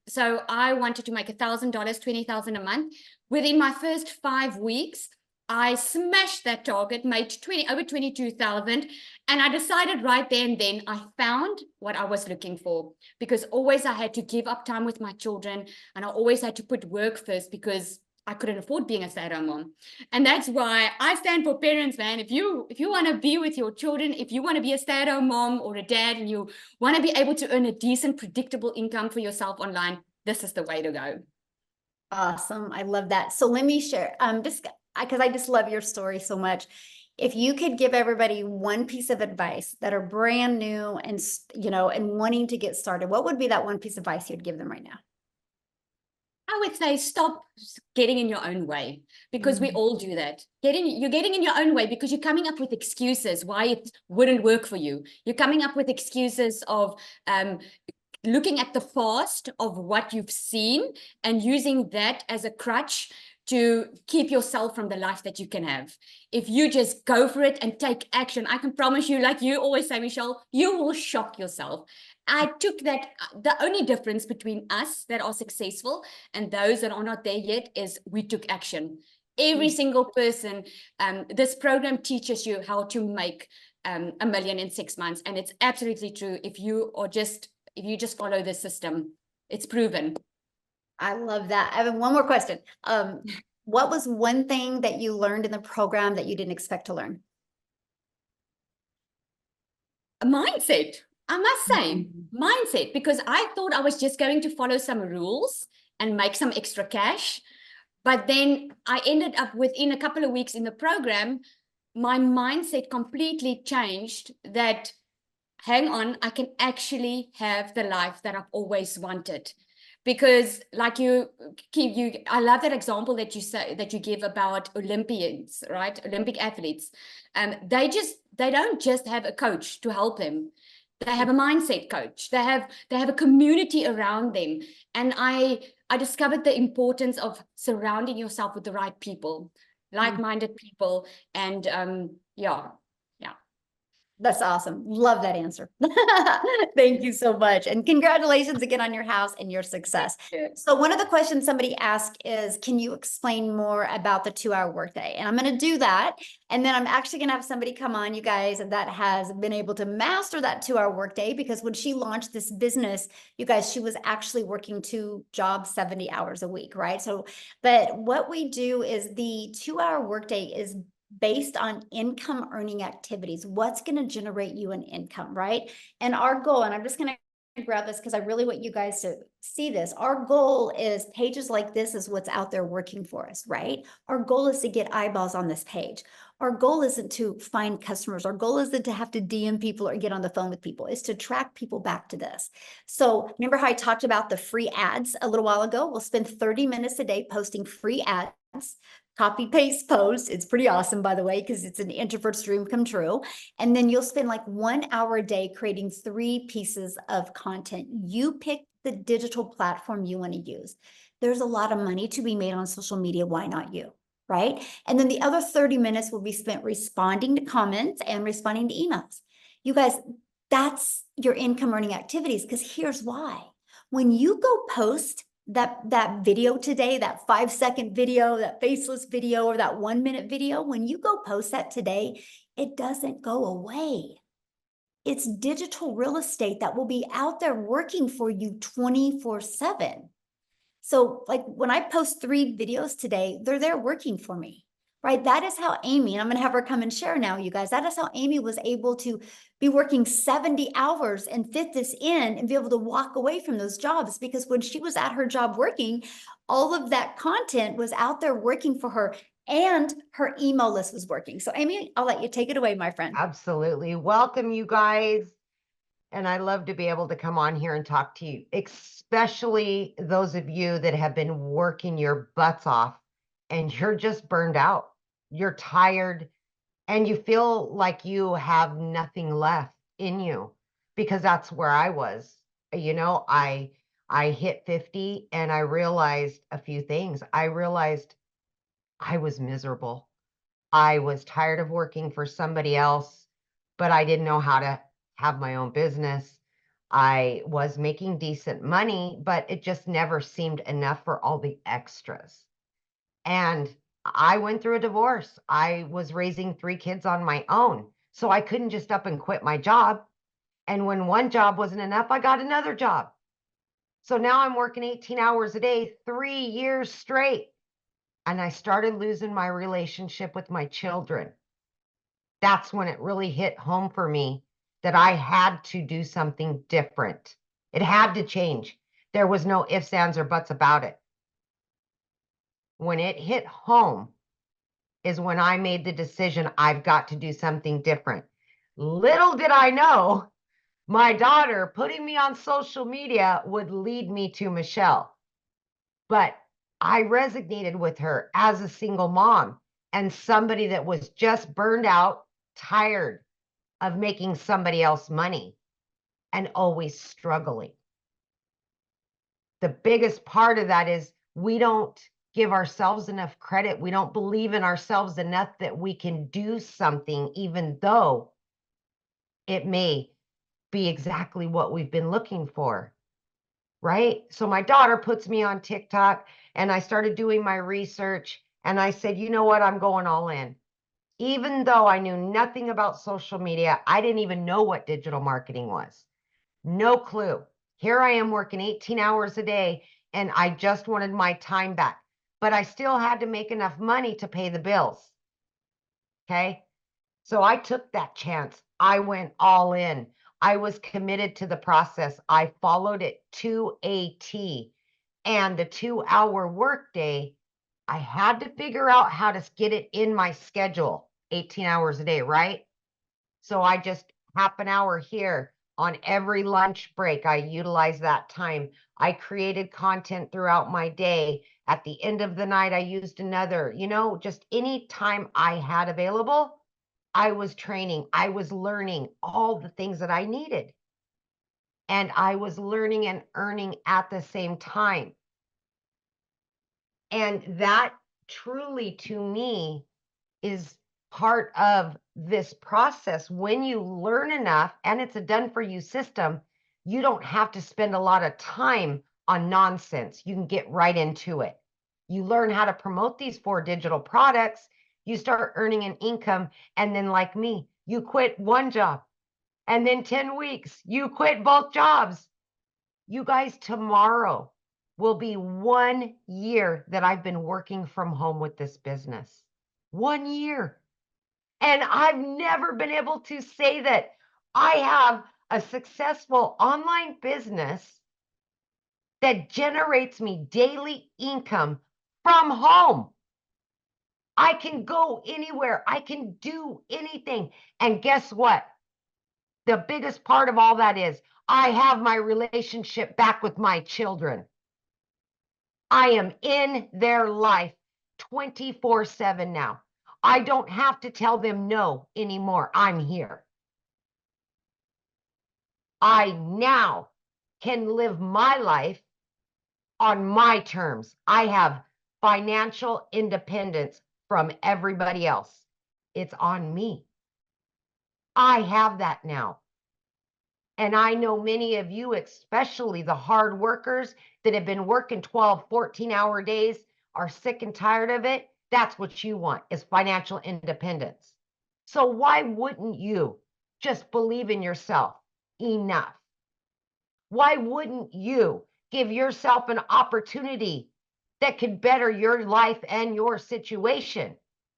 So I wanted to make $1,000, 20,000 a month. Within my first 5 weeks, I smashed that target, made over 22,000. And I decided right there and then I found what I was looking for, because always I had to give up time with my children and I always had to put work first because I couldn't afford being a stay-at-home mom. And that's why I stand for parents, man. If you want to be with your children, if you want to be a stay-at-home mom or a dad, and you want to be able to earn a decent, predictable income for yourself online, this is the way to go. Awesome. I love that. So let me share, because I just love your story so much. If you could give everybody one piece of advice that are brand new and, and wanting to get started, what would be that one piece of advice you'd give them right now? I would say stop getting in your own way, because we all do that. You're getting in your own way because you're coming up with excuses why it wouldn't work for you. You're coming up with excuses of looking at the past of what you've seen and using that as a crutch to keep yourself from the life that you can have. If you just go for it and take action, I can promise you, like you always say, Michelle, you will shock yourself. I took that. The only difference between us that are successful and those that are not there yet is we took action. Every single person, this program teaches you how to make $1 million in 6 months. And it's absolutely true. If you just follow the system, it's proven. I love that. I have one more question. What was one thing that you learned in the program that you didn't expect to learn? A mindset, I must say, mindset, because I thought I was just going to follow some rules and make some extra cash. But then I ended up within a couple of weeks in the program, my mindset completely changed that, hang on, I can actually have the life that I've always wanted. Because like I love that example that you give about Olympians, right? Olympic athletes. They don't just have a coach to help them. They have a mindset coach. They have a community around them. And I discovered the importance of surrounding yourself with the right people, like-minded people. And yeah. That's awesome. Love that answer. Thank you so much. And congratulations again on your house and your success. So one of the questions somebody asked is, can you explain more about the 2-hour workday? And I'm going to do that. And then I'm actually going to have somebody come on, you guys, that has been able to master that 2-hour workday, because when she launched this business, you guys, she was actually working 2 jobs, 70 hours a week, right? So, but what we do is the 2-hour workday is based on income earning activities. What's going to generate you an income, right? And our goal, and I'm just going to grab this because I really want you guys to see this. Our goal is pages like this is what's out there working for us, right? Our goal is to get eyeballs on this page. Our goal isn't to find customers. Our goal isn't to have to DM people or get on the phone with people. It's to track people back to this. So remember how I talked about the free ads a little while ago? We'll spend 30 minutes a day posting free ads. Copy paste post. It's pretty awesome, by the way, because it's an introvert's dream come true. And then you'll spend like 1 hour a day creating 3 pieces of content. You pick the digital platform you want to use. There's a lot of money to be made on social media. Why not you? Right? And then the other 30 minutes will be spent responding to comments and responding to emails. You guys, that's your income earning activities, because here's why. When you go post that video today, that 5-second video, that faceless video, or that 1-minute video, when you go post that today, it doesn't go away. It's digital real estate that will be out there working for you 24/7. So like when I post 3 videos today, they're there working for me, right? That is how Amy, and I'm going to have her come and share now, you guys, that is how Amy was able to be working 70 hours and fit this in and be able to walk away from those jobs, because when she was at her job working, all of that content was out there working for her and her email list was working. So Amy, I'll let you take it away, my friend. Absolutely. Welcome, you guys. And I love to be able to come on here and talk to you, especially those of you that have been working your butts off and you're just burned out. You're tired and you feel like you have nothing left in you, because that's where I was. You know, I hit 50 and I realized a few things. I realized I was miserable. I was tired of working for somebody else, but I didn't know how to have my own business. I was making decent money, but it just never seemed enough for all the extras. And I went through a divorce. I was raising 3 kids on my own, so I couldn't just up and quit my job. And when one job wasn't enough, I got another job. So now I'm working 18 hours a day, 3 years straight. And I started losing my relationship with my children. That's when it really hit home for me that I had to do something different. It had to change. There was no ifs, ands, or buts about it. When it hit home is when I made the decision, I've got to do something different. Little did I know, my daughter putting me on social media would lead me to Michelle. But I resonated with her as a single mom and somebody that was just burned out, tired of making somebody else money and always struggling. The biggest part of that is we don't give ourselves enough credit. We don't believe in ourselves enough that we can do something, even though it may be exactly what we've been looking for, right? So my daughter puts me on TikTok and I started doing my research and I said, you know what? I'm going all in. Even though I knew nothing about social media, I didn't even know what digital marketing was. No clue. Here I am working 18 hours a day and I just wanted my time back, but I still had to make enough money to pay the bills. Okay. So I took that chance. I went all in. I was committed to the process. I followed it to a T. And the 2-hour workday, I had to figure out how to get it in my schedule, 18 hours a day, right? So I just half an hour here on every lunch break. I utilize that time. I created content throughout my day. At the end of the night, I used another, you know, just any time I had available, I was training. I was learning all the things that I needed. And I was learning and earning at the same time. And that truly, to me, is part of this process. When you learn enough and it's a done for you system, you don't have to spend a lot of time on nonsense. You can get right into it. You learn how to promote these 4 digital products, you start earning an income, and then like me, you quit one job, and then 10 weeks, you quit both jobs. You guys, tomorrow will be 1 year that I've been working from home with this business. 1 year. And I've never been able to say that I have a successful online business that generates me daily income from home. I can go anywhere. I can do anything. And guess what? The biggest part of all that is I have my relationship back with my children. I am in their life 24/7 now. I don't have to tell them no anymore. I'm here. I now can live my life on my terms. I have financial independence from everybody else. It's on me. I have that now. And I know many of you, especially the hard workers that have been working 12, 14-hour days, are sick and tired of it. That's what you want, is financial independence. So why wouldn't you just believe in yourself enough? Why wouldn't you give yourself an opportunity that could better your life and your situation?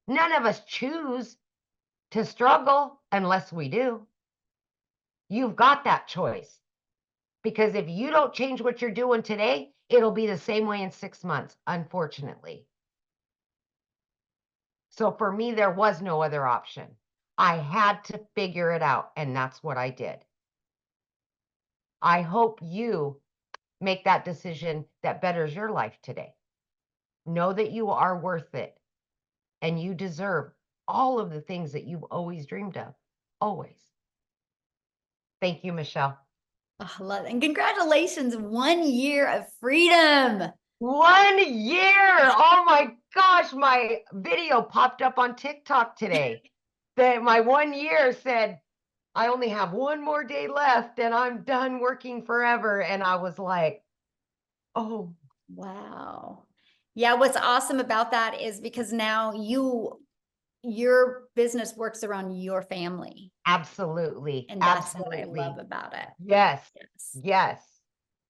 None of us choose to struggle unless we do. You've got that choice, because if you don't change what you're doing today, it'll be the same way in 6 months, unfortunately. So for me, there was no other option. I had to figure it out, and that's what I did. I hope you make that decision that betters your life today. Know that you are worth it, and you deserve all of the things that you've always dreamed of. Always. Thank you, Michelle. Oh, I love it. And congratulations, 1 year of freedom. 1 year. Oh my gosh, my video popped up on TikTok today. That my 1 year said, I only have 1 more day left and I'm done working forever. And I was like, oh, Wow. Yeah, what's awesome about that is because now your business works around your family. absolutely. And that's Absolutely. what I love about it. Yes. Yes. Yes.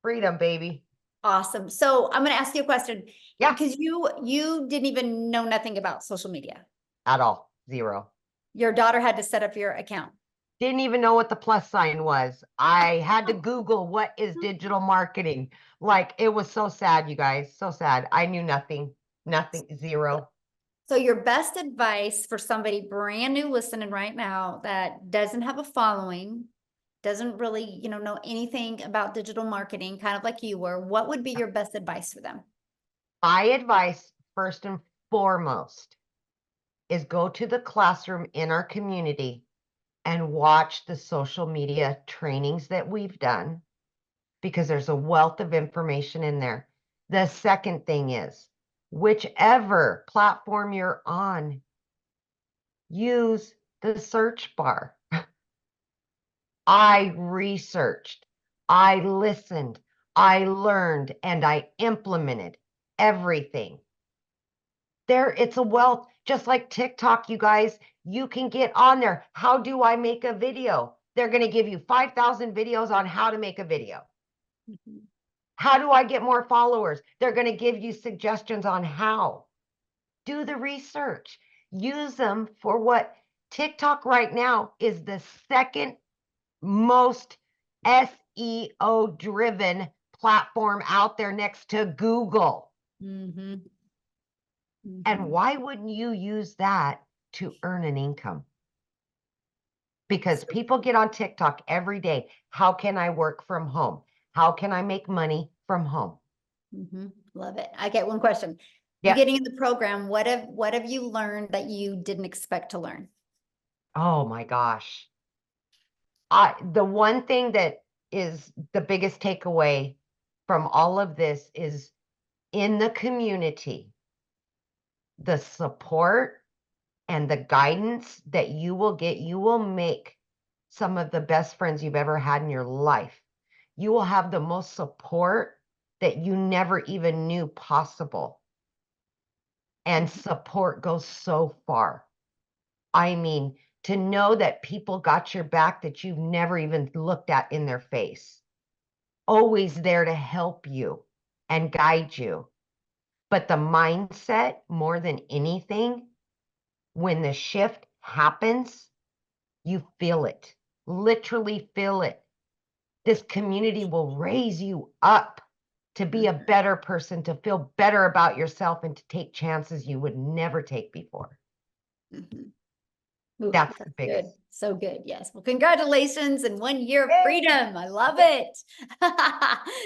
Freedom, baby. Awesome. So I'm going to ask you a question. Yeah. Because you didn't even know nothing about social media. At all. 0. Your daughter had to set up your account. Didn't even know what the plus sign was. I had to Google what is digital marketing. Like, it was so sad, you guys. So sad. I knew nothing. 0. So your best advice for somebody brand new listening right now that doesn't have a following, doesn't really, know anything about digital marketing, kind of like you were, what would be your best advice for them? My advice, first and foremost, is go to the classroom in our community and watch the social media trainings that we've done, because there's a wealth of information in there. The second thing is, whichever platform you're on, use the search bar. I researched, I listened, I learned, and I implemented everything. It's a wealth, just like TikTok, you guys. You can get on there. How do I make a video? They're going to give you 5,000 videos on how to make a video. Mhm. How do I get more followers? They're going to give you suggestions on how. Do the research. Use them for what TikTok right now is the second most SEO driven platform out there next to Google. Mhm. And Mhm. why wouldn't you use that to earn an income? Because people get on TikTok every day. How can I work from home? How can I make money from home? Mhm. Love it. I get one question. You Yeah. getting in the program, what have you learned that you didn't expect to learn? Oh my gosh. The one thing that is the biggest takeaway from all of this is, in the community, the support and the guidance that you will get, you will make some of the best friends you've ever had in your life. You will have the most support that you never even knew possible. And support goes so far. I mean, to know that people got your back that you've never even looked at in their face, always there to help you and guide you. But the mindset, more than anything, when the shift happens, you feel it, literally feel it. This community will raise you up to be a better person, to feel better about yourself, and to take chances you would never take before. Ooh, That's the good. biggest. So good. Yes. Well, congratulations and 1 year of Yay! freedom. I love it.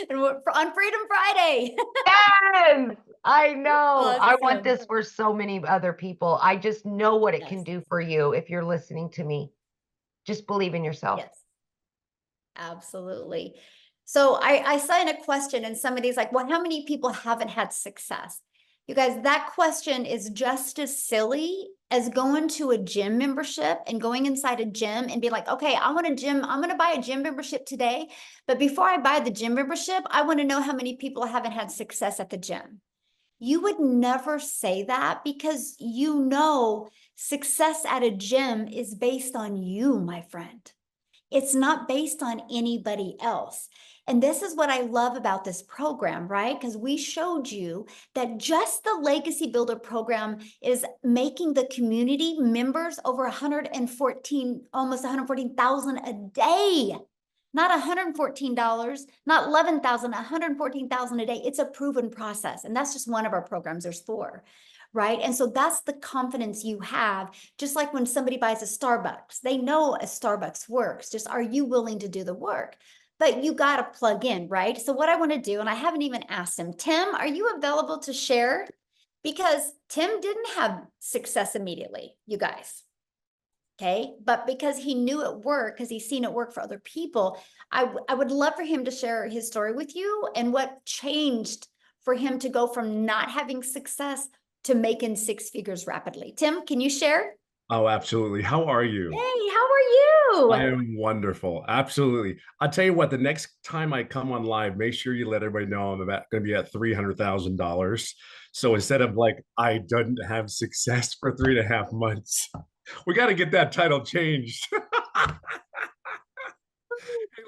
And we're on Freedom Friday. Yes, I know. I want Awesome. this for so many other people. I just know what it can Yes. do for you if you're listening to me. Just believe in yourself. Yes. Absolutely. So I saw in a question and somebody's like, well, how many people haven't had success? You guys, that question is just as silly as going to a gym membership and going inside a gym and be like, okay, I want a gym. I'm going to buy a gym membership today. But before I buy the gym membership, I want to know how many people haven't had success at the gym. You would never say that because you know success at a gym is based on you, my friend. It's not based on anybody else. And this is what I love about this program, right? Because we showed you that just the Legacy Builder program is making the community members over 114, almost 114,000 a day. Not $114, not 11,000, 114,000 a day. It's a proven process. And that's just one of our programs. There's 4. Right. And so that's the confidence you have. Just like when somebody buys a Starbucks, they know a Starbucks works. Just are you willing to do the work? But you got to plug in, right? So what I want to do, and I haven't even asked him, Tim, are you available to share? Because Tim didn't have success immediately, you guys. Okay. But because he knew it worked, because he's seen it work for other people, I would love for him to share his story with you and what changed for him to go from not having success to making 6 figures rapidly. Tim, can you share? Oh, absolutely. How are you? Hey, how are I you? am wonderful. Absolutely. I'll tell you what, the next time I come on live, make sure you let everybody know I'm going to be at $300,000. So instead of like, I didn't have success for 3.5 months, we got to get that title changed. Hey,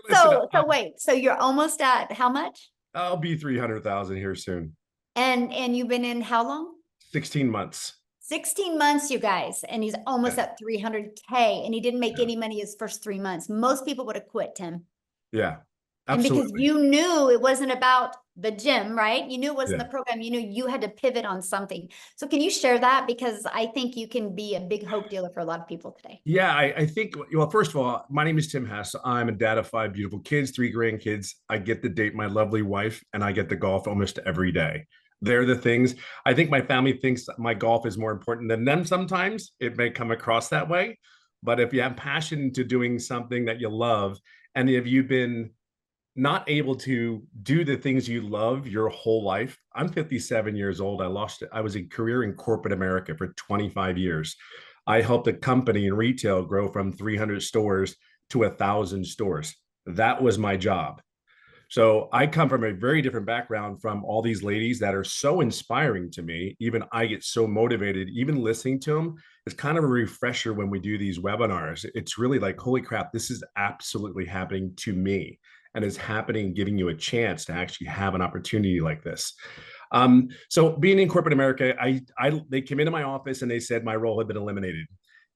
listen, So wait, so you're almost at how much? I'll be 300,000 here soon. And you've been in how long? 16 months. 16 months, you guys, and he's almost Yeah. at 300K, and he didn't make Yeah. any money his first 3 months. Most people would have quit, Tim. Yeah, And because absolutely. you knew it wasn't about the gym, right? You knew it wasn't Yeah. the program. You knew you had to pivot on something. So can you share that? Because I think you can be a big hope dealer for a lot of people today. Yeah, I think, well, first of all, my name is Tim Hess. I'm a dad of 5 beautiful kids, 3 grandkids. I get to date my lovely wife, and I get to golf almost every day. They're the things. I think my family thinks that my golf is more important than them sometimes. It may come across that way. But if you have passion to doing something that you love, and if you've been not able to do the things you love your whole life. I'm 57 years old. I was a career in corporate America for 25 years. I helped a company in retail grow from 300 stores to 1,000 stores. That was my job. So I come from a very different background from all these ladies that are so inspiring to me. Even I get so motivated, even listening to them. It's kind of a refresher when we do these webinars. It's really like, holy crap, this is absolutely happening to me. And it's happening, giving you a chance to actually have an opportunity like this. So being in corporate America, they came into my office and they said my role had been eliminated.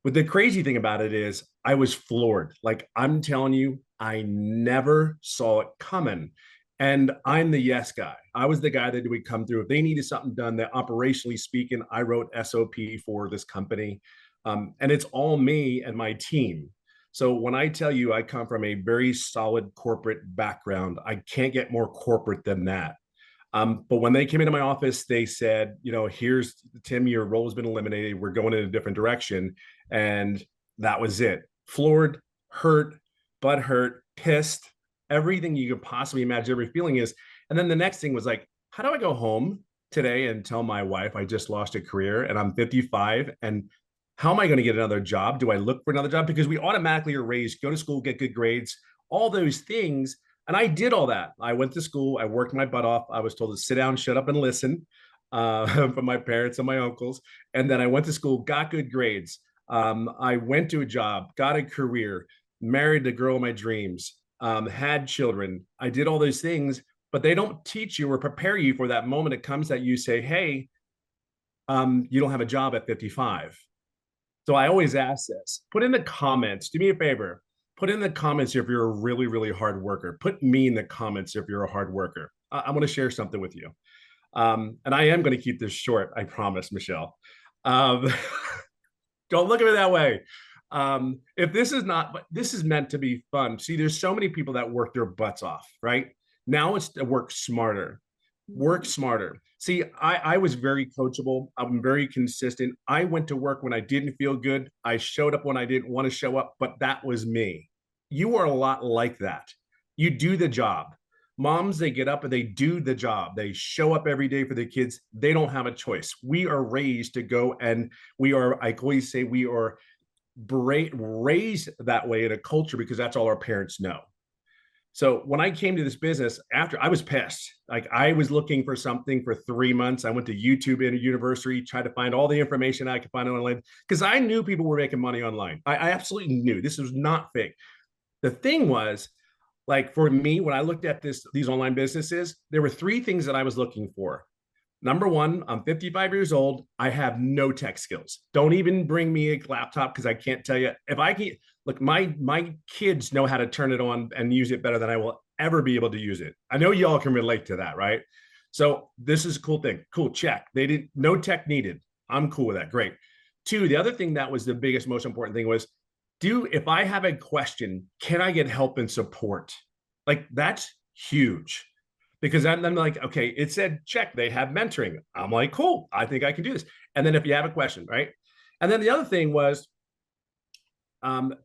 But the crazy thing about it is I was floored. Like I'm telling you, I never saw it coming. And I'm the yes guy. I was the guy that would come through. If they needed something done, that operationally speaking, I wrote SOP for this company. And it's all me and my team. So when I tell you I come from a very solid corporate background, I can't get more corporate than that. But when they came into my office, they said, here's Tim, your role has been eliminated. We're going in a different direction. And that was it. Floored, hurt, butthurt, pissed, everything you could possibly imagine every feeling is. And then the next thing was like, how do I go home today and tell my wife I just lost a career and I'm 55 and How am I going to get another job? Do I look for another job? Because we automatically are raised, go to school, get good grades, all those things. And I did all that. I went to school, I worked my butt off. I was told to sit down, shut up, and listen from my parents and my uncles. And then I went to school, got good grades. I went to a job, got a career, married the girl of my dreams, had children. I did all those things, but they don't teach you or prepare you for that moment it comes that you say, hey, you don't have a job at 55. So I always ask this, put in the comments, do me a favor, put in the comments if you're a really, really hard worker. Put me in the comments if you're a hard worker. I'm going to share something with you. And I am going to keep this short, I promise, Michelle. Don't look at it that way. If this is not, this is meant to be fun. See, there's so many people that work their butts off, right? Now it's to work smarter. Work smarter. See, I was very coachable. I'm very consistent. I went to work when I didn't feel good. I showed up when I didn't want to show up, but that was me. You are a lot like that. You do the job. Moms, they get up and they do the job. They show up every day for their kids. They don't have a choice. We are raised to go, and we are, I always say, we are raised that way in a culture because that's all our parents know. So when I came to this business, after I was pissed, like I was looking for something for 3 months. I went to YouTube in a university, tried to find all the information I could find online because I knew people were making money online. I absolutely knew this was not fake. The thing was, like for me, when I looked at these online businesses, there were 3 things that I was looking for. Number one, I'm 55 years old. I have no tech skills. Don't even bring me a laptop because I can't tell you if I can. Look, my kids know how to turn it on and use it better than I will ever be able to use it. I know y'all can relate to that, right? So this is a cool thing. Cool, check. They didn't, no tech needed. I'm cool with that. Great. 2, the other thing that was the biggest, most important thing was, if I have a question, can I get help and support? Like that's huge. Because I'm like, okay, it said check, they have mentoring. I'm like, cool, I think I can do this. And then if you have a question, right? And then the other thing was, can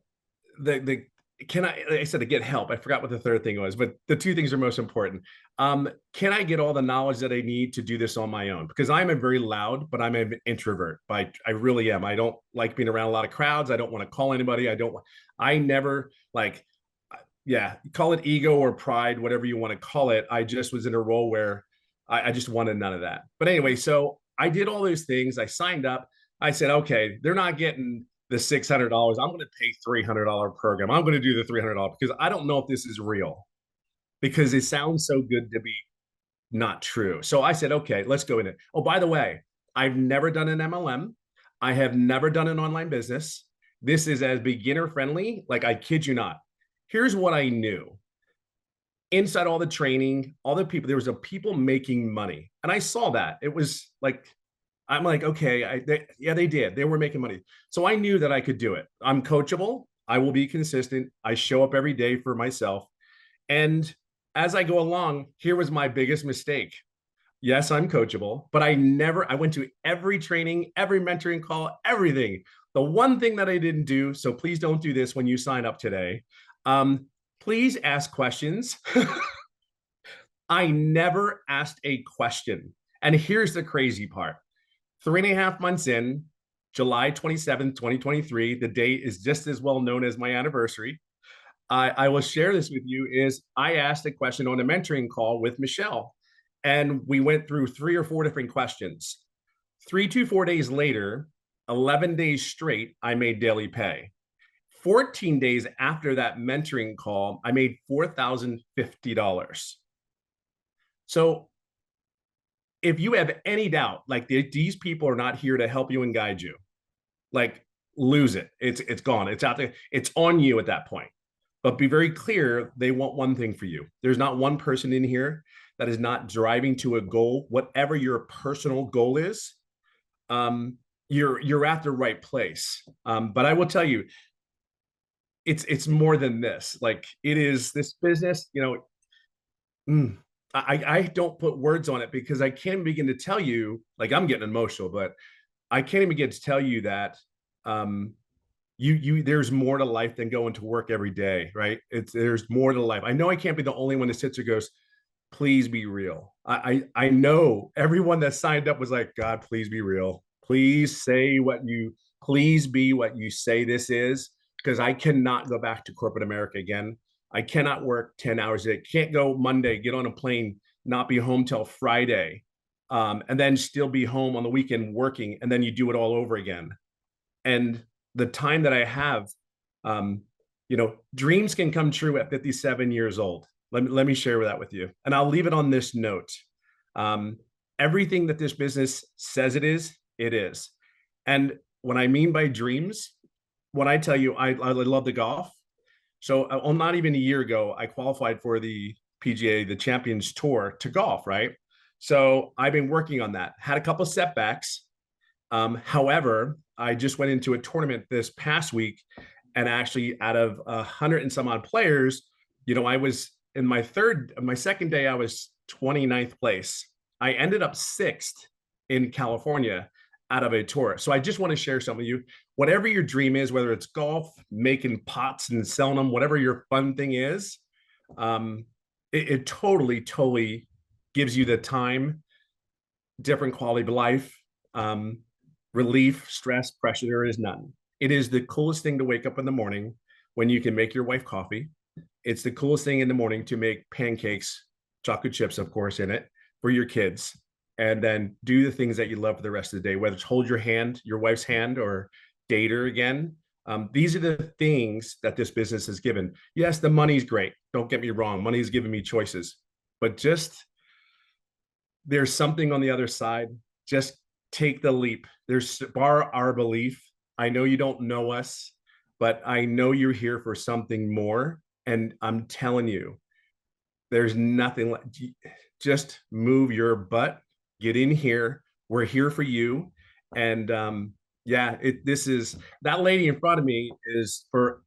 I said to get help. I forgot what the third thing was, but the 2 things are most important. Can I get all the knowledge that I need to do this on my own? Because I'm a very loud, but I'm an introvert. I really am. I don't like being around a lot of crowds. I don't want to call anybody. I never like, yeah, call it ego or pride, whatever you want to call it. I just was in a role where I just wanted none of that. But anyway, so I did all those things. I signed up. I said, okay, they're not getting the $600. I'm going to pay $300 program. I'm going to do the $300 because I don't know if this is real because it sounds so good to be not true. So I said, okay, let's go in it. Oh, by the way, I've never done an MLM. I have never done an online business. This is as beginner friendly. Like I kid you not. Here's what I knew. Inside all the training, all the people, there was people making money. And I saw that. It was like, I'm like, okay, they did. They were making money. So I knew that I could do it. I'm coachable. I will be consistent. I show up every day for myself. And as I go along, here was my biggest mistake. Yes, I'm coachable, but I went to every training, every mentoring call, everything. The one thing that I didn't do, so please don't do this when you sign up today. Please ask questions. I never asked a question. And here's the crazy part. 3.5 months in, July 27th, 2023, the date is just as well known as my anniversary. I will share this with you is I asked a question on a mentoring call with Michelle, and we went through 3 or 4 different questions. 3 to 4 days later, 11 days straight, I made daily pay. 14 days after that mentoring call, I made $4,050. So if you have any doubt, like these people are not here to help you and guide you, like lose it. It's gone. It's out there. It's on you at that point. But be very clear, they want one thing for you. There's not one person in here that is not driving to a goal, whatever your personal goal is. You're at the right place. But I will tell you, it's more than this. Like it is this business, I don't put words on it because I can't begin to tell you, like I'm getting emotional, but I can't even begin to tell you that there's more to life than going to work every day, right? There's more to life. I know I can't be the only one that sits or goes, please be real. I know everyone that signed up was like, God, please be real. Please say what you Please be what you say this is, because I cannot go back to corporate America again. I cannot work 10 hours a day. Can't go Monday, get on a plane, not be home till Friday, and then still be home on the weekend working, and then you do it all over again. And the time that I have, dreams can come true at 57 years old. Let me share that with you. And I'll leave it on this note. Everything that this business says it is. And what I mean by dreams, when I tell you I love the golf. So not even a year ago, I qualified for the PGA, the Champions Tour, to golf, right? So I've been working on that. Had a couple of setbacks. However, I just went into a tournament this past week, and actually out of 100 and some odd players, I was in my second day, I was 29th place. I ended up 6th in California out of a tour. So I just want to share some with you. Whatever your dream is, whether it's golf, making pots and selling them, whatever your fun thing is, it totally gives you the time, different quality of life, relief, stress, pressure. There is none. It is the coolest thing to wake up in the morning when you can make your wife coffee. It's the coolest thing in the morning to make pancakes, chocolate chips, of course, in it for your kids, and then do the things that you love for the rest of the day, whether it's hold your wife's hand, or date her again. These are the things that this business has given. Yes, the money's great. Don't get me wrong. Money's given me choices, but there's something on the other side. Just take the leap. There's our belief. I know you don't know us, but I know you're here for something more. And I'm telling you, there's nothing like, just move your butt, get in here. We're here for you. And this is, that lady in front of me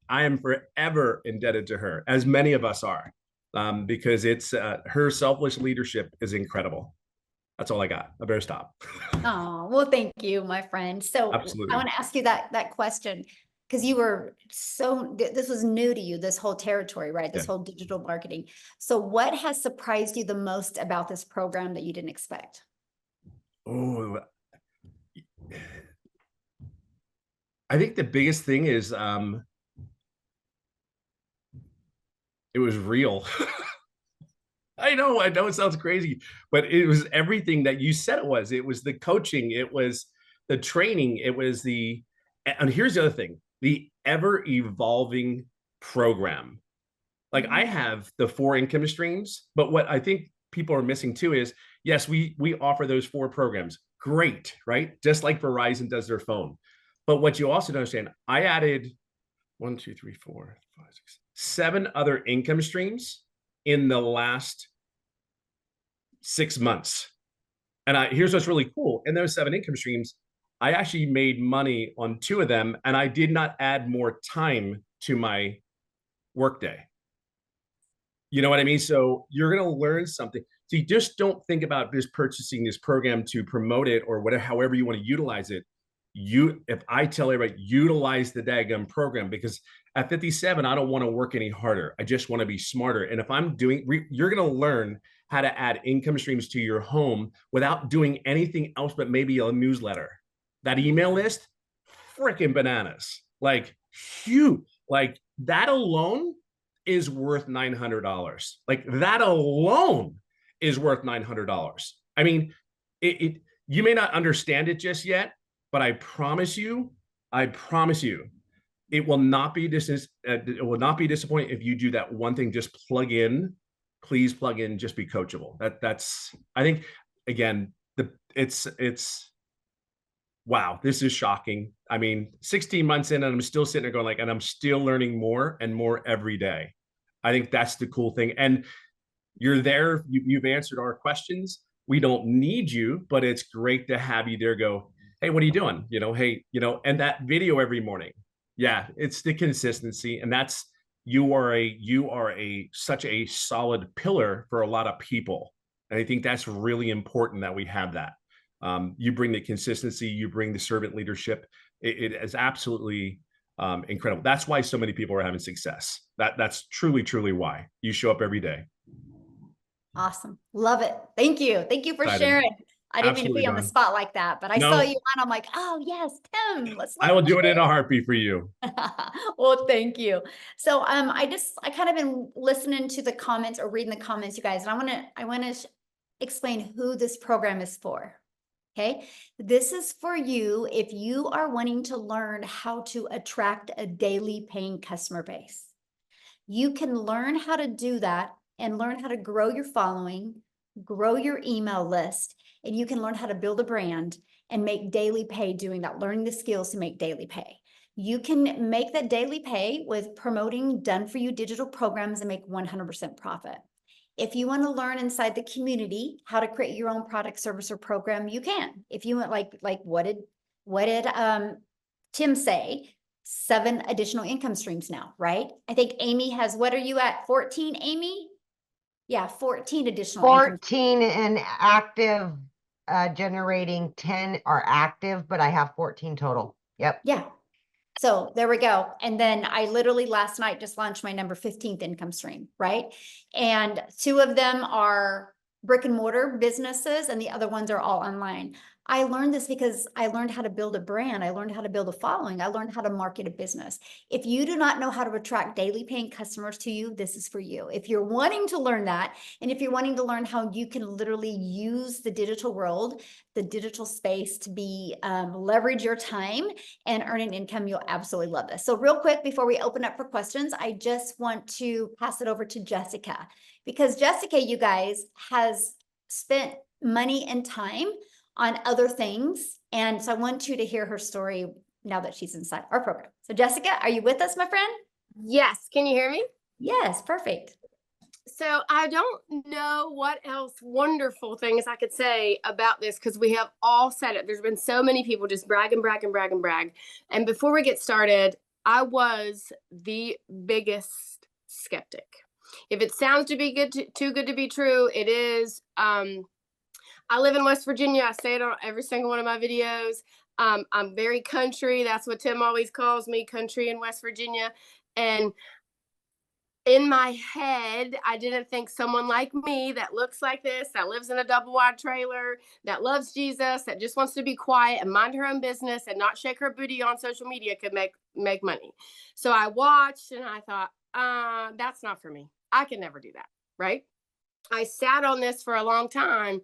I am forever indebted to her, as many of us are, because it's her selfless leadership is incredible. That's all I got. I better stop. Oh, well, thank you, my friend. So Absolutely. I want to ask you that question, because you were this was new to you, this whole territory, right? This whole digital marketing. So what has surprised you the most about this program that you didn't expect? Oh, I think the biggest thing is it was real. I know it sounds crazy, but it was everything that you said it was. It was the coaching, it was the training, it was and here's the other thing, the ever evolving program. Like, I have the 4 income streams, but what I think people are missing too is, yes, we offer those 4 programs. Great, right? Just like Verizon does their phone. But what you also don't understand, I added 1, 2, 3, 4, 5, 6, 7 other income streams in the last 6 months. And here's what's really cool. In those 7 income streams, I actually made money on 2 of them, and I did not add more time to my workday. You know what I mean? So you're going to learn something. So you just don't think about just purchasing this program to promote it or whatever, however you want to utilize it. If I tell everybody, utilize the daggum program, because at 57, I don't want to work any harder. I just want to be smarter. And if I'm you're going to learn how to add income streams to your home without doing anything else but maybe a newsletter. That email list, freaking bananas. Like, huge. Like, that alone is worth $900. Like, that alone is worth $900. I mean, you may not understand it just yet, but I promise you, it will not be disappointing if you do that one thing. Just plug in, please plug in, just be coachable. That's, I think, again, it's, wow, this is shocking. I mean, 16 months in, and I'm still sitting there going like, and I'm still learning more and more every day. I think that's the cool thing. And you're there, you've answered our questions. We don't need you, but it's great to have you there. Go, hey, what are you doing? Hey, and that video every morning. Yeah, it's the consistency. And that's, you are such a solid pillar for a lot of people. And I think that's really important that we have that. You bring the consistency, you bring the servant leadership. It is absolutely incredible. That's why so many people are having success. That's truly why. You show up every day. Awesome. Love it. Thank you. Thank you for sharing. I didn't mean to Absolutely, be on the Don. spot like that, but I saw No, you on. I'm like, oh yes, Tim, let's I let will him do it in a share. heartbeat for you. Well, thank you. So I kind of been listening to the comments or reading the comments, you guys, and I want to explain who this program is for. Okay, this is for you if you are wanting to learn how to attract a daily paying customer base. You can learn how to do that and learn how to grow your following, grow your email list, and you can learn how to build a brand and make daily pay doing that, learning the skills to make daily pay. You can make that daily pay with promoting done for you digital programs and make 100% profit. If you want to learn inside the community how to create your own product, service, or program, you can. If you want, like what did Tim say? 7 additional income streams now, right? I think Amy has, what are you at? 14, Amy? Yeah, 14 additional income. 14 and active, generating 10 are active, but I have 14 total. Yep. Yeah. So there we go. And then I literally last night just launched my number 15th income stream, right? And 2 of them are brick and mortar businesses and the other ones are all online. I learned this because I learned how to build a brand. I learned how to build a following. I learned how to market a business. If you do not know how to attract daily paying customers to you, this is for you. If you're wanting to learn that, and if you're wanting to learn how you can literally use the digital world, the digital space to be leverage your time and earn an income, you'll absolutely love this. So real quick, before we open up for questions, I just want to pass it over to Jessica, because Jessica, you guys, has spent money and time on other things. And so I want you to hear her story now that she's inside our program. So Jessica, are you with us, my friend? Yes. Can you hear me? Yes, perfect. So I don't know what else wonderful things I could say about this because we have all said it. There's been so many people just brag and brag and brag and brag. And before we get started, I was the biggest skeptic. If it sounds to be too good to be true, it is. I live in West Virginia. I say it on every single one of my videos. I'm very country. That's what Tim always calls me, country in West Virginia. And in my head, I didn't think someone like me that looks like this, that lives in a double wide trailer, that loves Jesus, that just wants to be quiet and mind her own business and not shake her booty on social media could make money. So I watched and I thought, that's not for me. I can never do that, right? I sat on this for a long time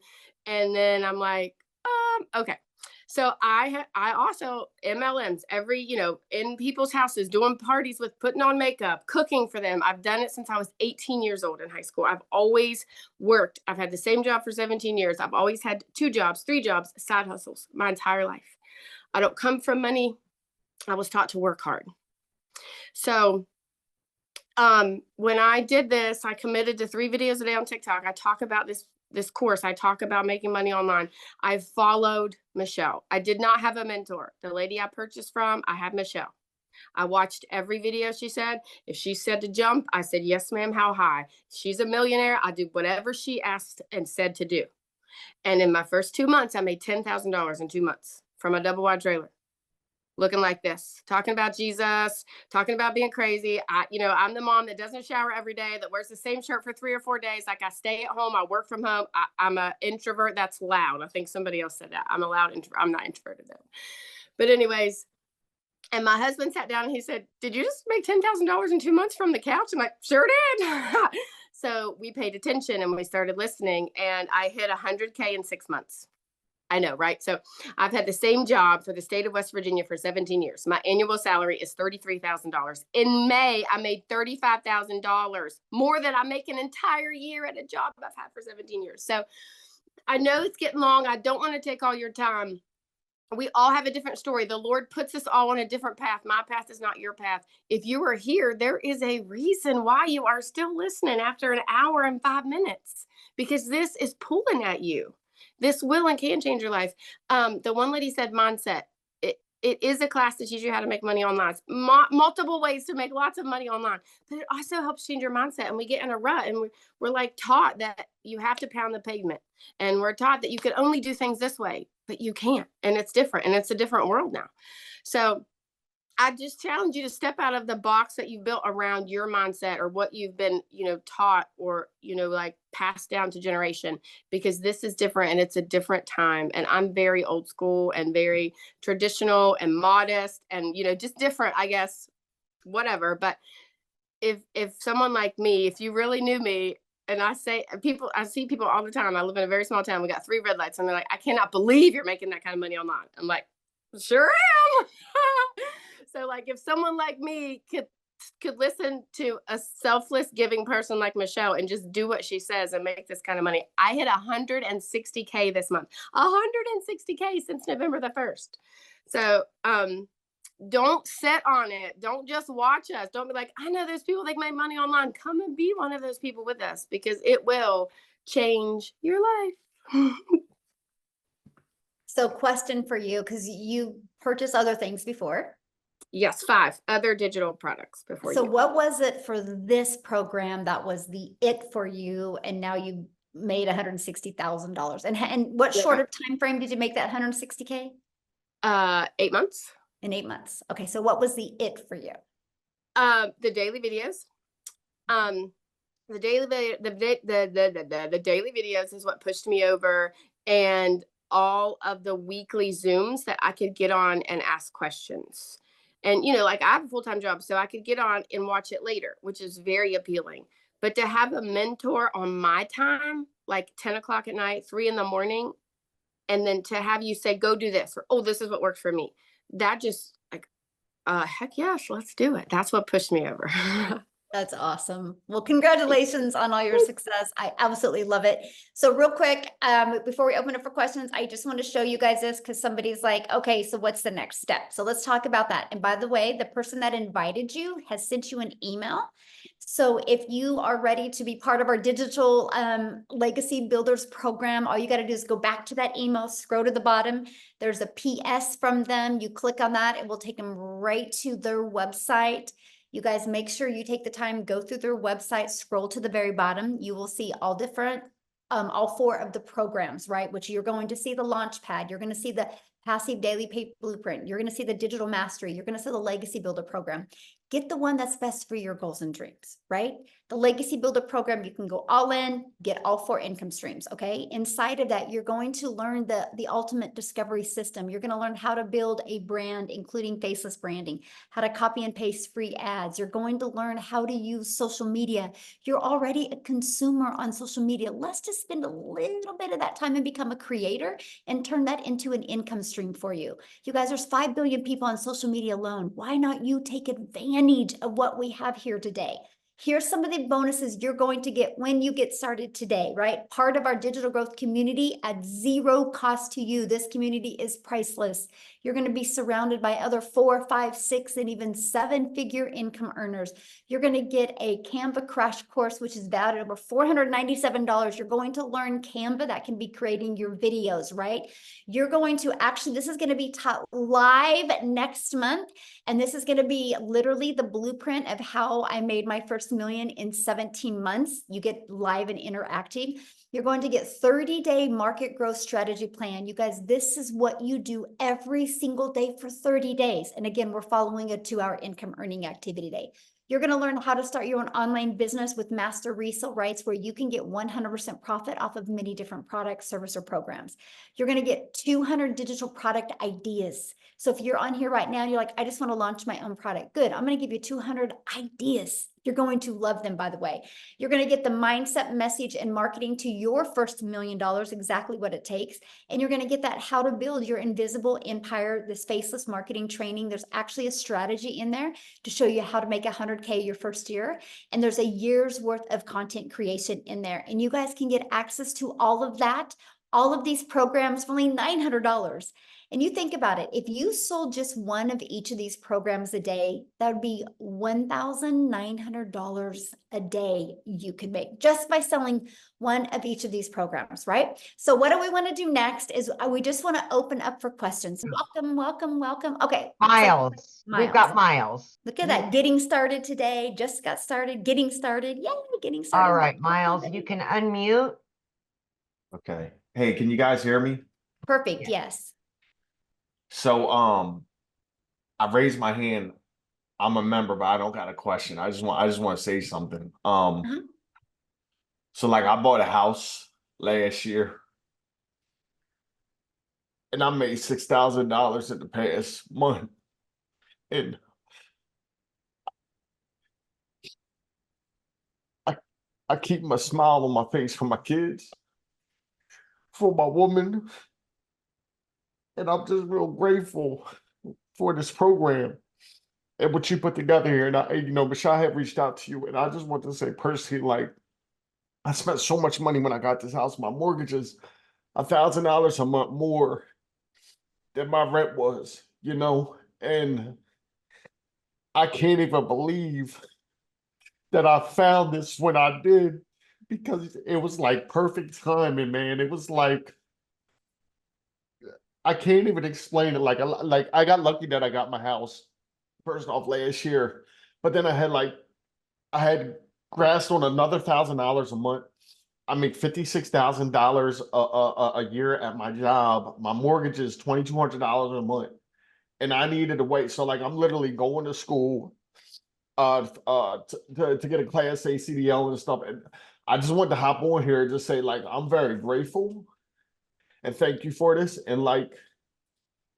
and then I'm like, okay. So I also MLMs in people's houses, doing parties with putting on makeup, cooking for them. I've done it since I was 18 years old in high school. I've always worked. I've had the same job for 17 years. I've always had 2 jobs, 3 jobs, side hustles my entire life. I don't come from money. I was taught to work hard. So when I did this, I committed to 3 videos a day on TikTok. I talk about this course. I talk about making money online. I followed Michelle. I did not have a mentor. The lady I purchased from, I had Michelle. I watched every video she said. If she said to jump, I said, yes, ma'am, how high? She's a millionaire. I do whatever she asked and said to do. And in my first 2 months, I made $10,000 in 2 months from a double wide trailer. Looking like this, talking about Jesus, talking about being crazy. I'm the mom that doesn't shower every day, that wears the same shirt for 3 or 4 days. Like I stay at home, I work from home. I'm an introvert. That's loud. I think somebody else said that. I'm a loud introvert. I'm not introverted though. But anyways, and my husband sat down and he said, did you just make $10,000 in 2 months from the couch? I'm like, sure did. So we paid attention and we started listening and I hit 100K in 6 months. I know, right? So I've had the same job for the state of West Virginia for 17 years. My annual salary is $33,000. In May, I made $35,000, more than I make an entire year at a job I've had for 17 years. So I know it's getting long. I don't want to take all your time. We all have a different story. The Lord puts us all on a different path. My path is not your path. If you are here, there is a reason why you are still listening after an hour and 5 minutes, because this is pulling at you. This will and can change your life. The one lady said mindset. It is a class to teach you how to make money online. Multiple ways to make lots of money online. But it also helps change your mindset. And we get in a rut and we're like taught that you have to pound the pavement. And we're taught that you can only do things this way, but you can't. And it's different. And it's a different world now. So I just challenge you to step out of the box that you've built around your mindset or what you've been, taught or, like passed down to generation, because this is different and it's a different time. And I'm very old school and very traditional and modest and, just different, I guess, whatever. But if someone like me, if you really knew me, and I see people all the time. I live in a very small town. We got 3 red lights, and they're like, "I cannot believe you're making that kind of money online." I'm like, "Sure am." So, like, if someone like me could listen to a selfless, giving person like Michelle and just do what she says and make this kind of money, I hit 160K this month. 160K since November the 1st. So, don't sit on it. Don't just watch us. Don't be like, I know there's people that make money online. Come and be one of those people with us, because it will change your life. So question for you, because you purchased other things before. Yes, 5 other digital products before So you. what was it for this program that was the it for you? And now you made $160,000. And what Yeah. short of time frame did you make that 160K? 8 months. In 8 months. Okay. So what was the it for you? The daily videos. The daily videos is what pushed me over, and all of the weekly Zooms that I could get on and ask questions. And like I have a full-time job, so I could get on and watch it later, which is very appealing. But to have a mentor on my time, like 10 o'clock at night, 3 in the morning, and then to have you say, go do this, or, oh, this is what works for me. That just like, heck yes, let's do it. That's what pushed me over. That's awesome. Well, congratulations on all your success. I absolutely love it. So real quick, before we open up for questions, I just want to show you guys this because somebody's like, okay, so what's the next step? So let's talk about that. And by the way, the person that invited you has sent you an email. So if you are ready to be part of our digital legacy builders program, all you got to do is go back to that email, scroll to the bottom. There's a PS from them. You click on that, it will take them right to their website. You guys make sure you take the time, go through their website, scroll to the very bottom. You will see all 4 of the programs, right? Which you're going to see the launch pad. You're going to see the passive daily pay blueprint. You're going to see the digital mastery. You're going to see the legacy builder program. Get the one that's best for your goals and dreams, right? The legacy builder program, you can go all in, get all 4 income streams, okay? Inside of that, you're going to learn the ultimate discovery system. You're going to learn how to build a brand, including faceless branding, how to copy and paste free ads. You're going to learn how to use social media. You're already a consumer on social media. Let's just spend a little bit of that time and become a creator and turn that into an income stream for you. You guys, there's 5 billion people on social media alone. Why not you take advantage of what we have here today? Here's some of the bonuses you're going to get when you get started today, right? Part of our digital growth community at 0 cost to you. This community is priceless. You're going to be surrounded by other 4, 5, 6, and even 7-figure income earners. You're going to get a Canva crash course, which is valued at over $497. You're going to learn Canva that can be creating your videos, right? You're going to this is going to be taught live next month. And this is going to be literally the blueprint of how I made my first million in 17 months. You get live and interactive. You're going to get 30-day market growth strategy plan. You guys, this is what you do every single day for 30 days. And again, we're following a 2-hour income earning activity day. You're going to learn how to start your own online business with master resale rights, where you can get 100% profit off of many different products, service, or programs. You're going to get 200 digital product ideas. So if you're on here right now and you're like, I just want to launch my own product, good. I'm going to give you 200 ideas. You're going to love them, by the way. You're going to get the mindset, message, and marketing to your first $1 million, exactly what it takes. And you're going to get that how to build your invisible empire, this faceless marketing training. There's actually a strategy in there to show you how to make 100K your first year. And there's a year's worth of content creation in there. And you guys can get access to all of that, all of these programs for only $900. And you think about it, if you sold just one of each of these programs a day, that would be $1,900 a day you could make just by selling one of each of these programs, right? So what do we want to do next is we just want to open up for questions. Welcome, welcome, welcome. Okay. Miles. Miles. We've got Miles. Look at that. Getting started today. Just got started. Getting started. Yay, getting started. All right, Miles, you can unmute. Okay. Hey, can you guys hear me? Perfect. Yes. So, I raised my hand. I'm a member, but I don't got a question. I just want to say something. So like I bought a house last year and I made $6,000 in the past month. And I keep my smile on my face for my kids, for my woman, and I'm just real grateful for this program and what you put together here. And Michelle had reached out to you, and I just want to say personally, like, I spent so much money when I got this house. My mortgage is $1,000 a month more than my rent was, and I can't even believe that I found this when I did, because it was like perfect timing, man. It was like, I can't even explain it. Like I got lucky that I got my house first off last year, but then I had grasped on another $1,000 a month. I make $56,000 a year at my job. My mortgage is $2,200 a month, and I needed to wait. So like I'm literally going to school to get a Class A CDL and stuff. And I just wanted to hop on here and just say, like, I'm very grateful and thank you for this. And like,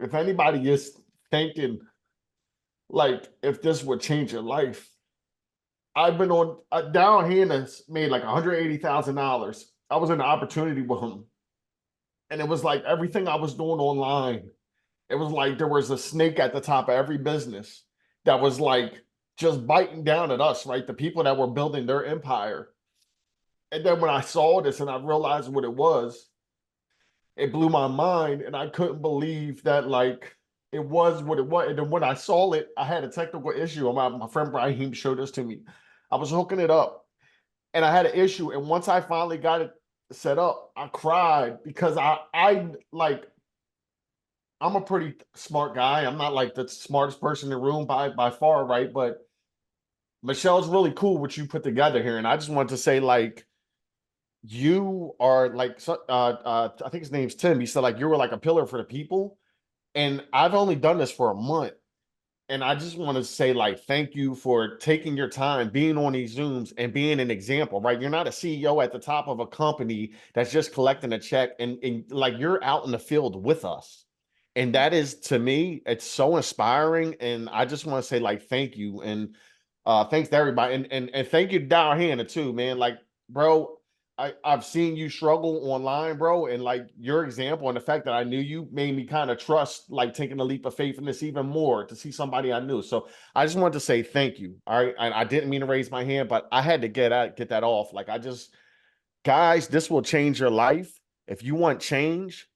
if anybody is thinking, like, if this would change your life, I've been on Down here has made like $180,000. I was in the opportunity with him, and it was like everything I was doing online. It was like there was a snake at the top of every business that was like just biting down at us, right? The people that were building their empire. And then when I saw this and I realized what it was, it blew my mind, and I couldn't believe that like it was what it was. And then when I saw it, I had a technical issue. My friend Brahim showed this to me. I was hooking it up and I had an issue. And once I finally got it set up, I cried because I like, I'm a pretty smart guy. I'm not like the smartest person in the room by far, right? But Michelle's really cool what you put together here. And I just want to say, like, you are like, I think his name's Tim. He said, like, you were like a pillar for the people. And I've only done this for a month. And I just want to say, like, thank you for taking your time, being on these Zooms and being an example, right? You're not a CEO at the top of a company that's just collecting a check, and like, you're out in the field with us. And that is, to me, it's so inspiring. And I just want to say, like, thank you. And thanks to everybody. And thank you to Down Hannah too, man. Like, bro, I've seen you struggle online, bro, and like your example and the fact that I knew you made me kind of trust, like, taking a leap of faith in this even more to see somebody I knew. So I just wanted to say thank you. All right. I didn't mean to raise my hand, but I had to get that off. Like, guys, this will change your life. If you want change,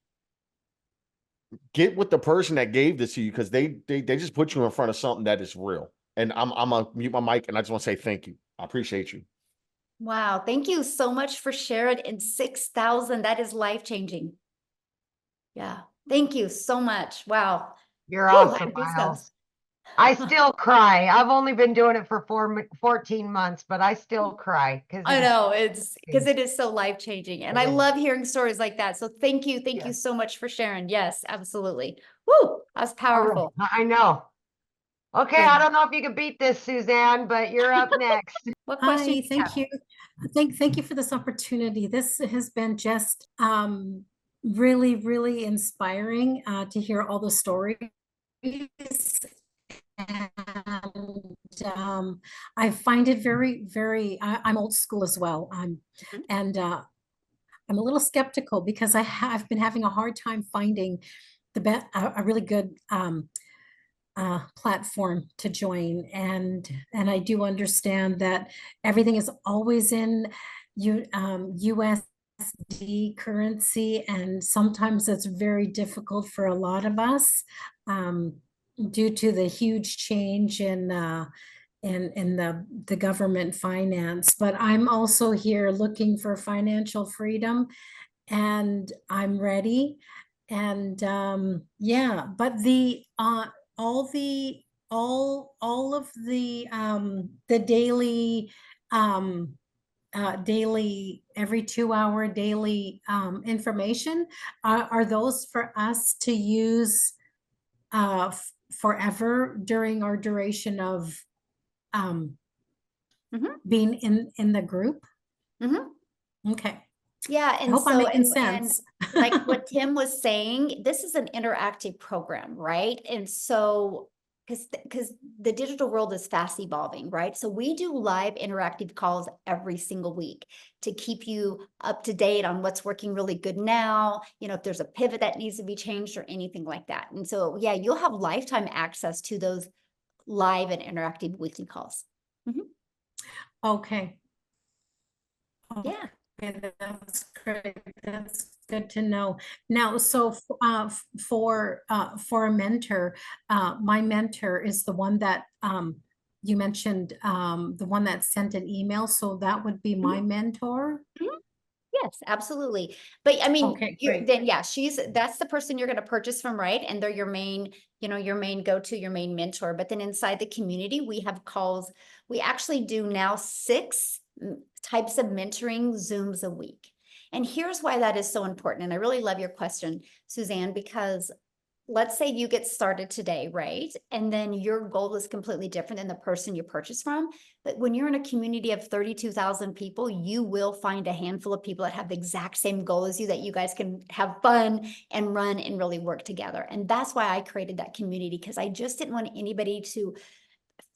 get with the person that gave this to you, because they just put you in front of something that is real. And I'm gonna mute my mic, and I just want to say thank you. I appreciate you. Wow. Thank you so much for sharing. And 6,000, that is life-changing. Yeah. Thank you so much. Wow. You're Whew, I awesome, have goosebumps. Miles. I still cry. I've only been doing it for 14 months, but I still cry because I know, it's because it is so life-changing. And I It is. love hearing stories like that. So thank you. Thank you Yes. so much for sharing. Yes, absolutely. Woo, that's powerful. I know. Okay, Yeah. I don't know if you can beat this, Suzanne, but you're up next. What question? Hi, thank you. Thank you for this opportunity. This has been just really, really inspiring to hear all the stories. And I find it very, very, I'm old school as well. And I'm a little skeptical because I've been having a hard time finding a really good platform to join, and I do understand that everything is always in USD currency, and sometimes it's very difficult for a lot of us due to the huge change in the government finance. But I'm also here looking for financial freedom, and I'm ready. And yeah, but all of the daily every 2 hour daily information are those for us to use forever during our duration of Mhm. being in the group? Mhm. Okay. Yeah, I and hope I'm so making and sense. like what Tim was saying, this is an interactive program, right? And so because the digital world is fast evolving, right? So we do live interactive calls every single week to keep you up to date on what's working really good now, you know, if there's a pivot that needs to be changed or anything like that. And so yeah, you'll have lifetime access to those live and interactive weekly calls. Okay. Yeah. Okay, that's great. That's good to know. Now, so for a mentor, my mentor is the one that you mentioned, the one that sent an email. So that would be my mentor. Yes, absolutely. But I mean, Okay, great. then yeah, that's the person you're going to purchase from, right? And they're your main, you know, your main go-to, your main mentor. But then inside the community, we have calls. We actually do now 6 types of mentoring Zooms a week. And here's why that is so important. And I really love your question, Suzanne, because let's say you get started today, right? And then your goal is completely different than the person you purchase from. But when you're in a community of 32,000 people, you will find a handful of people that have the exact same goal as you, that you guys can have fun and run and really work together. And that's why I created that community, because I just didn't want anybody to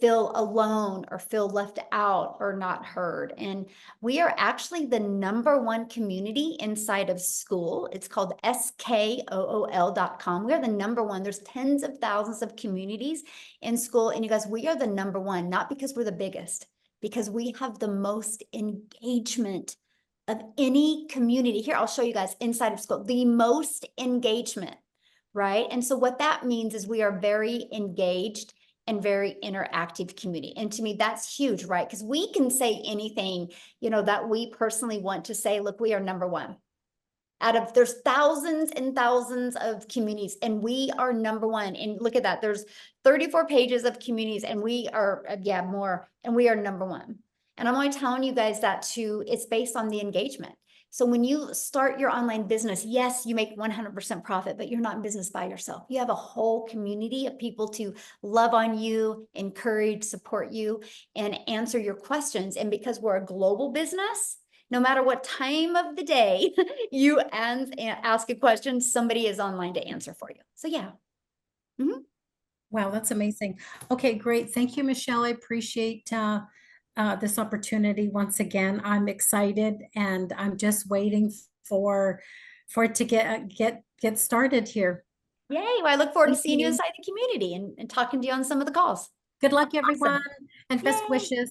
feel alone or feel left out or not heard. And we are actually the #1 community inside of school. It's called skool.com. We are the #1. There's tens of thousands of communities in school. And you guys, we are the #1, not because we're the biggest, because we have the most engagement of any community. Here, I'll show you guys inside of school, the most engagement, right? And so what that means is we are very engaged and very interactive community. And to me, that's huge, right? Because we can say anything, you know, that we personally want to say. Look, we are #1. There's thousands and thousands of communities, and we are #1. And look at that, there's 34 pages of communities, and we are, more, and we are #1. And I'm only telling you guys that it's based on the engagement. So when you start your online business, yes, you make 100% profit, but you're not in business by yourself. You have a whole community of people to love on you, encourage, support you, and answer your questions. And because we're a global business, no matter what time of the day you ask a question, somebody is online to answer for you. So yeah. Wow, that's amazing. Okay, great. Thank you, Michelle. I appreciate this opportunity once again. I'm excited, and I'm just waiting for it to get started here. Yay. Well, I look forward to Thank seeing you you. inside the community and talking to you on some of the calls. Good luck, everyone, and best Yay. wishes.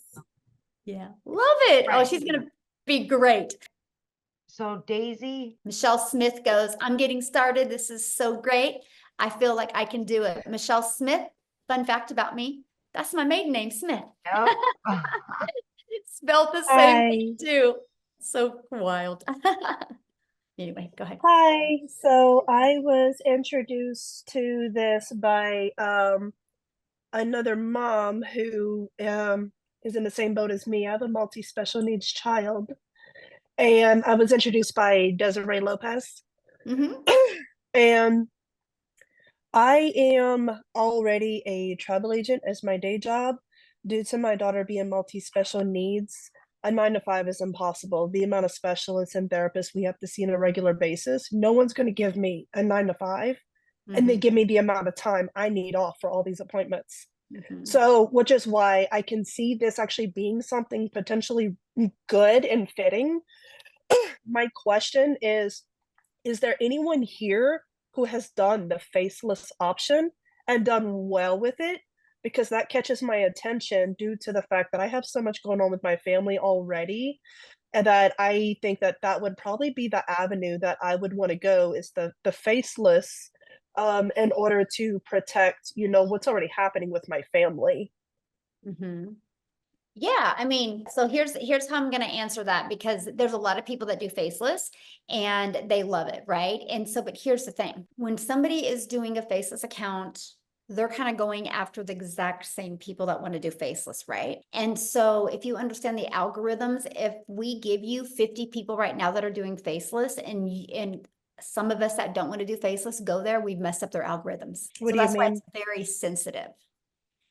Yeah. Love it. Oh, Right. she's going to be great. So Daisy, Michelle Smith goes, I'm getting started. This is so great. I feel like I can do it. Michelle Smith, fun fact about me, that's my maiden name, Smith. yep. Spelled the same way too. So wild. Anyway, go ahead. Hi. So I was introduced to this by another mom who is in the same boat as me. I have a multi-special needs child. And I was introduced by Desiree Lopez. And I am already a travel agent as my day job. Due to my daughter being multi-special needs, a 9 to 5 is impossible. The amount of specialists and therapists we have to see on a regular basis, no one's going to give me a 9 to 5 and they give me the amount of time I need off for all these appointments. So, which is why I can see this actually being something potentially good and fitting. My question is there anyone here who has done the faceless option and done well with it? Because that catches my attention due to the fact that I have so much going on with my family already, and that I think that that would probably be the avenue that I would want to go, is the faceless, in order to protect, you know, what's already happening with my family. Yeah, I mean, so here's how I'm going to answer that, because there's a lot of people that do faceless and they love it, right? And so, but here's the thing. When somebody is doing a faceless account, they're kind of going after the exact same people that want to do faceless, right? And so if you understand the algorithms, if we give you 50 people right now that are doing faceless and some of us that don't want to do faceless go there, we've messed up their algorithms. What So do you that's why mean? it's very sensitive.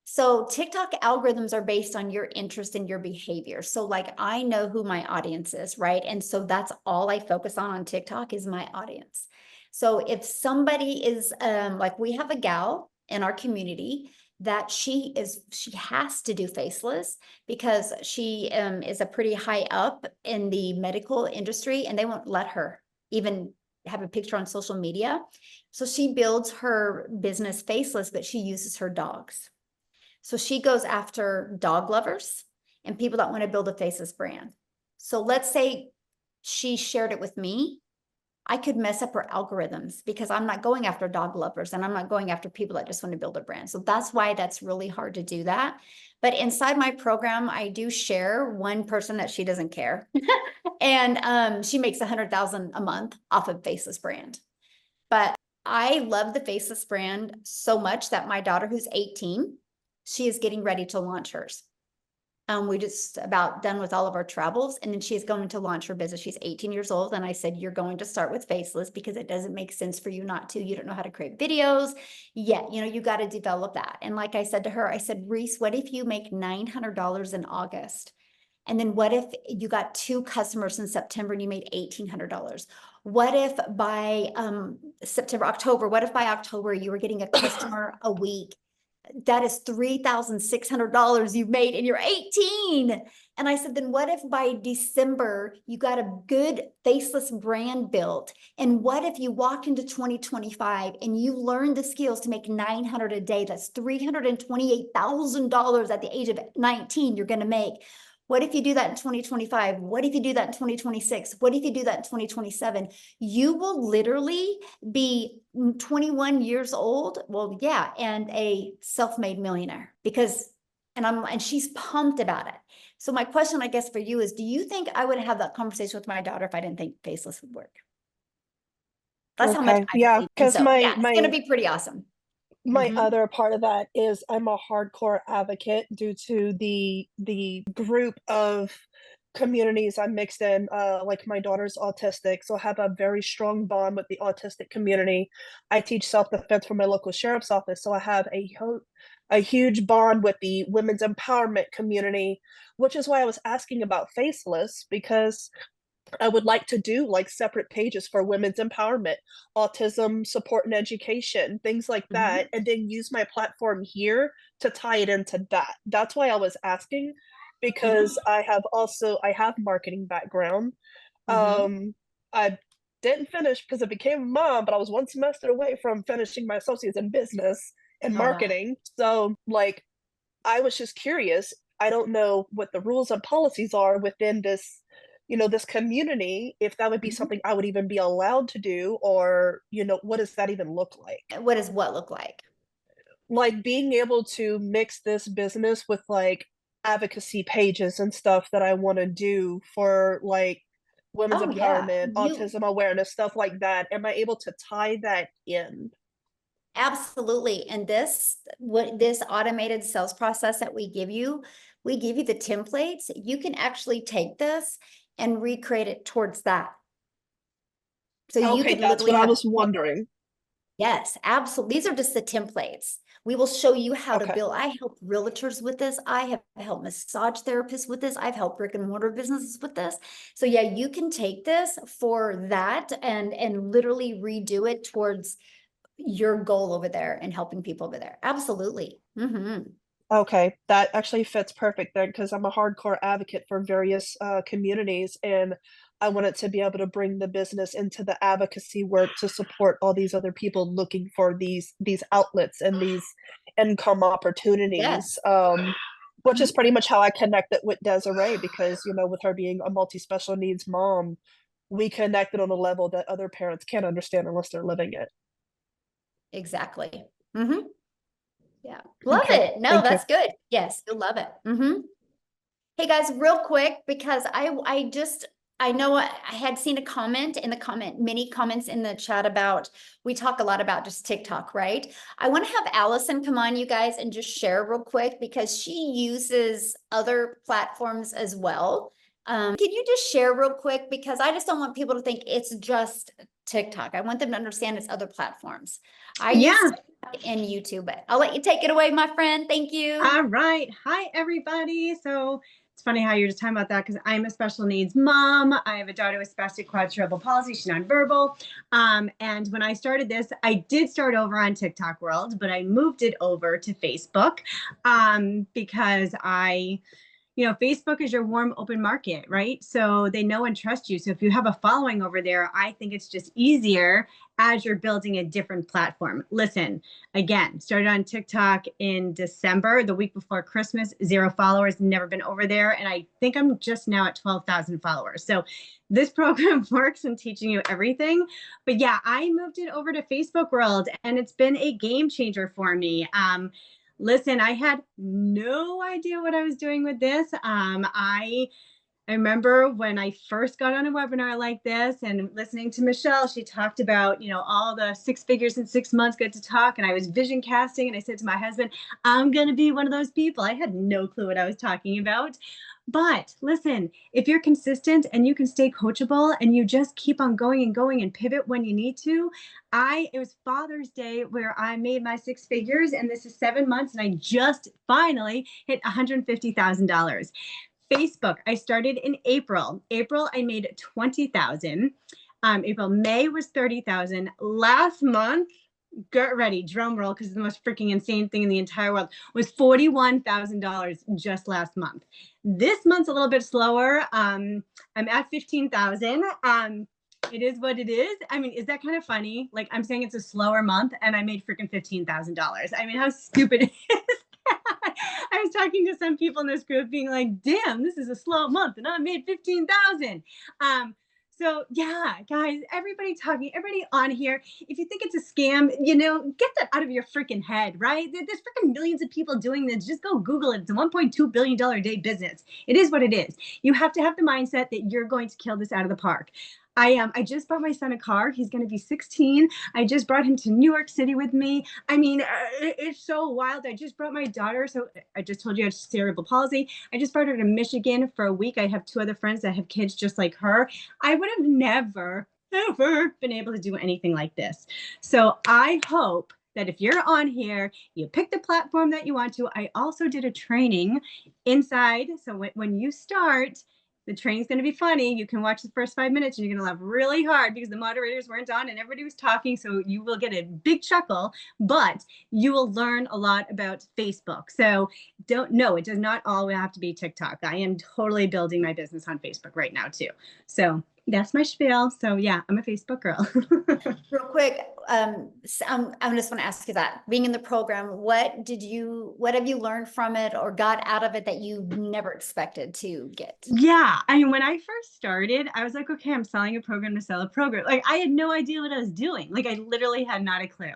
So TikTok algorithms are based on your interest and your behavior. So like I know who my audience is, right? And so that's all I focus on TikTok is my audience. So if somebody is like we have a gal in our community that she has to do faceless because she is a pretty high up in the medical industry and they won't let her even have a picture on social media. So she builds her business faceless, but she uses her dogs. So she goes after dog lovers and people that want to build a faceless brand. So let's say she shared it with me. I could mess up her algorithms because I'm not going after dog lovers and I'm not going after people that just want to build a brand. So that's why that's really hard to do that. But inside my program, I do share one person that she doesn't care. And she makes 100,000 a month off of faceless brand. But I love the faceless brand so much that my daughter, who's 18, she is getting ready to launch hers. We just about done with all of our travels, and then she's going to launch her business. She's 18 years old, and I said, you're going to start with faceless because it doesn't make sense for you not to. You don't know how to create videos yet. You know, you got to develop that. And like I said to her, I said, Reese, what if you make $900 in August? And then what if you got 2 customers in September and you made $1,800? What if by October, what if by October you were getting a customer a week? That is $3,600 you've made and you're 18. And I said, then what if by December you got a good faceless brand built? And what if you walked into 2025 and you learned the skills to make $900 a day? That's $328,000 at the age of 19 you're going to make. What if you do that in 2025? What if you do that in 2026? What if you do that in 2027? You will literally be 21 years old. Well, yeah, and a self-made millionaire and she's pumped about it. So my question, I guess, for you is, do you think I would have that conversation with my daughter if I didn't think faceless would work? That's how much Okay. I Yeah, believe. And because so, yeah, it's my going to be pretty awesome. my Mhm. other part of that is I'm a hardcore advocate due to the group of communities I'm mixed in. Like my daughter's autistic, so I have a very strong bond with the autistic community. I teach self-defense for my local sheriff's office, so I have a huge bond with the women's empowerment community, which is why I was asking about faceless, because I would like to do like separate pages for women's empowerment, autism support and education, things like that, and then use my platform here to tie it into that. That's why I was asking, because I have marketing background. I didn't finish because I became a mom, but I was one semester away from finishing my associates in business and Oh, wow. marketing. So like I was just curious. I don't know what the rules and policies are within this, this community, if that would be something I would even be allowed to do, or, what does that even look like? What does what look like? Like being able to mix this business with like advocacy pages and stuff that I want to do for like women's Oh, yeah. empowerment, autism awareness, stuff like that. Am I able to tie that in? Absolutely. And this automated sales process that we give you the templates. You can actually take this and recreate it towards that. So you Okay, could that's literally what I have, was wondering. yes, absolutely. These are just the templates. We will show you how to Okay. build. I help realtors with this. I have helped massage therapists with this. I've helped brick and mortar businesses with this. So yeah, you can take this for that and literally redo it towards your goal over there and helping people over there. Absolutely. Okay, that actually fits perfect then, because I'm a hardcore advocate for various communities, and I wanted to be able to bring the business into the advocacy work to support all these other people looking for these outlets and these income opportunities. Yes. Which is pretty much how I connected with Desiree, because with her being a multi-special needs mom, we connected on a level that other parents can't understand unless they're living it. Exactly. Yeah. Love Okay, it. No, thank you. that's good. Yes, you'll love it. Hey guys, real quick, because I know I had seen a comment in the many comments in the chat about, we talk a lot about just TikTok, right? I want to have Allison come on, you guys, and just share real quick, because she uses other platforms as well. Can you just share real quick? Because I just don't want people to think it's just TikTok. I want them to understand its other platforms. I Yeah. use TikTok and YouTube, but I'll let you take it away, my friend. Thank you. All right. Hi, everybody. So it's funny how you're just talking about that because I'm a special needs mom. I have a daughter with spastic quadruple palsy. She's nonverbal. And when I started this, I did start over on TikTok World, but I moved it over to Facebook because Facebook is your warm, open market, right? So they know and trust you. So if you have a following over there, I think it's just easier as you're building a different platform. Listen, again, started on TikTok in December, the week before Christmas, 0 followers, never been over there. And I think I'm just now at 12,000 followers. So this program works in teaching you everything. But yeah, I moved it over to Facebook World and it's been a game changer for me. Listen, I had no idea what I was doing with this. I remember when I first got on a webinar like this and listening to Michelle, she talked about, all the 6 figures in 6 months, get to talk. And I was vision casting. And I said to my husband, I'm going to be one of those people. I had no clue what I was talking about. But listen, if you're consistent and you can stay coachable and you just keep on going and pivot when you need to, it was Father's Day where I made my 6 figures and this is 7 months and I just finally hit $150,000. Facebook, I started in April. April, I made 20,000. May was 30,000. Last month, get ready, drum roll, because it's the most freaking insane thing in the entire world, was $41,000 just last month. This month's a little bit slower. I'm at 15,000. It is what it is. I mean, is that kind of funny? Like I'm saying it's a slower month and I made freaking $15,000. I mean, how stupid is that? I was talking to some people in this group being like, damn, this is a slow month and I made 15,000. So yeah, guys, everybody on here, if you think it's a scam, get that out of your freaking head, right? There's freaking millions of people doing this. Just go Google it. It's a $1.2 billion a day business. It is what it is. You have to have the mindset that you're going to kill this out of the park. I just bought my son a car. He's going to be 16. I just brought him to New York City with me. I mean, it's so wild. I just brought my daughter. So I just told you I have cerebral palsy. I just brought her to Michigan for a week. I have 2 other friends that have kids just like her. I would have never, ever been able to do anything like this. So I hope that if you're on here, you pick the platform that you want to. I also did a training inside. So when you start, the training's going to be funny. You can watch the first 5 minutes and you're going to laugh really hard because the moderators weren't on and everybody was talking. So you will get a big chuckle, but you will learn a lot about Facebook. So it does not all have to be TikTok. I am totally building my business on Facebook right now too. So that's my spiel. So yeah, I'm a Facebook girl. Real quick, I just want to ask you that. Being in the program, what have you learned from it or got out of it that you never expected to get? Yeah, I mean, when I first started, I was like, okay, I'm selling a program to sell a program. Like, I had no idea what I was doing. Like, I literally had not a clue.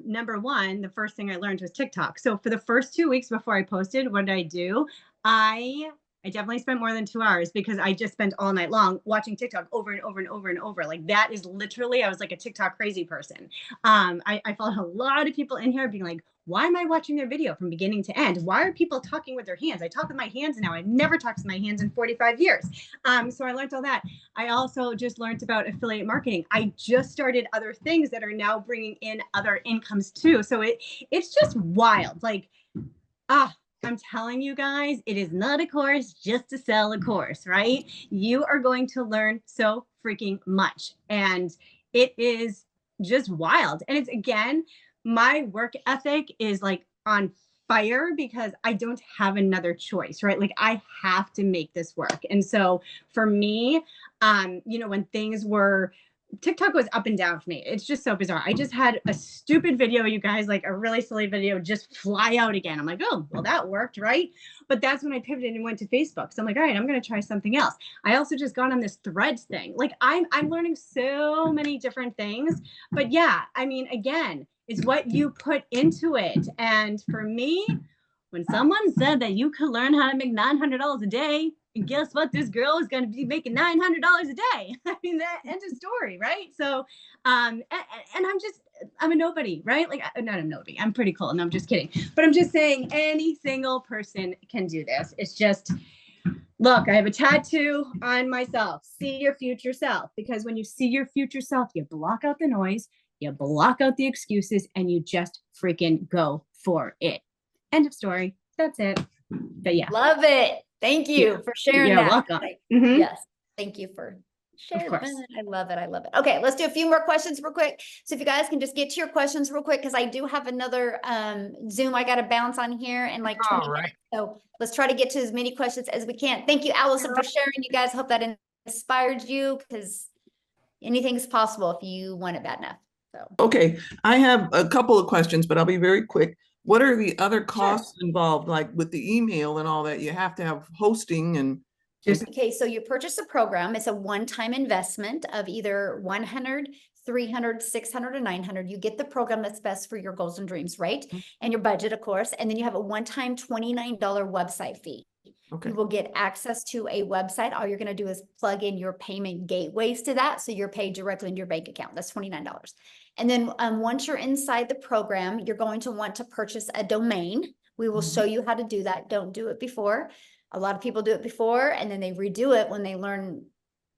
Number one, the first thing I learned was TikTok. So for the first 2 weeks before I posted, what did I do? I definitely spent more than 2 hours because I just spent all night long watching TikTok over and over and over and over. Like that is literally, I was like a TikTok crazy person. I followed a lot of people in here being like, why am I watching their video from beginning to end? Why are people talking with their hands? I talk with my hands now. I've never talked with my hands in 45 years. So I learned all that. I also just learned about affiliate marketing. I just started other things that are now bringing in other incomes too. So it's just wild. Like, I'm telling you guys, it is not a course just to sell a course, right? You are going to learn so freaking much. And it is just wild. And it's, again, my work ethic is like on fire because I don't have another choice, right? Like I have to make this work. And so for me, when things were, TikTok was up and down for me. It's just so bizarre. I just had a stupid video, you guys, like a really silly video just fly out again. I'm like, oh, well, that worked, right? But that's when I pivoted and went to Facebook. So I'm like, all right, I'm going to try something else. I also just got on this Threads thing. Like I'm learning so many different things. But yeah, I mean, again, it's what you put into it. And for me, when someone said that you could learn how to make $900 a day, and guess what? This girl is going to be making $900 a day. I mean, that end of story, right? So, and I'm a nobody, right? Like, not a nobody. I'm pretty cool. No, I'm just kidding. But I'm just saying any single person can do this. It's just, Look, I have a tattoo on myself. See your future self. Because when you see your future self, you block out the noise, you block out the excuses, and you just freaking go for it. End of story. That's it. But yeah. Love it. Thank you for sharing You're that. welcome. Like, Mhm. Yes. Thank you for sharing course. that. I love it. I love it. Okay, let's do a few more questions real quick. So if you guys can just get to your questions real quick, because I do have another Zoom I got to bounce on here in like 20 All right. minutes. So let's try to get to as many questions as we can. Thank you, Allison, for sharing. You guys, hope that inspired you, because anything's possible if you want it bad enough. So Okay, I have a couple of questions, but I'll be very quick. What are the other costs involved, like with the email and all that? You have to have hosting and Okay, so you purchase a program. It's a one-time investment of either 100, 300, 600, or 900. You get the program that's best for your goals and dreams, right? And your budget, of course. And then you have a one-time $29 website fee. Okay. You will get access to a website. All you're going to do is plug in your payment gateways to that. So you're paid directly into your bank account. That's $29. And then once you're inside the program, you're going to want to purchase a domain. We will show you how to do that. Don't do it before. A lot of people do it before and then they redo it when they learn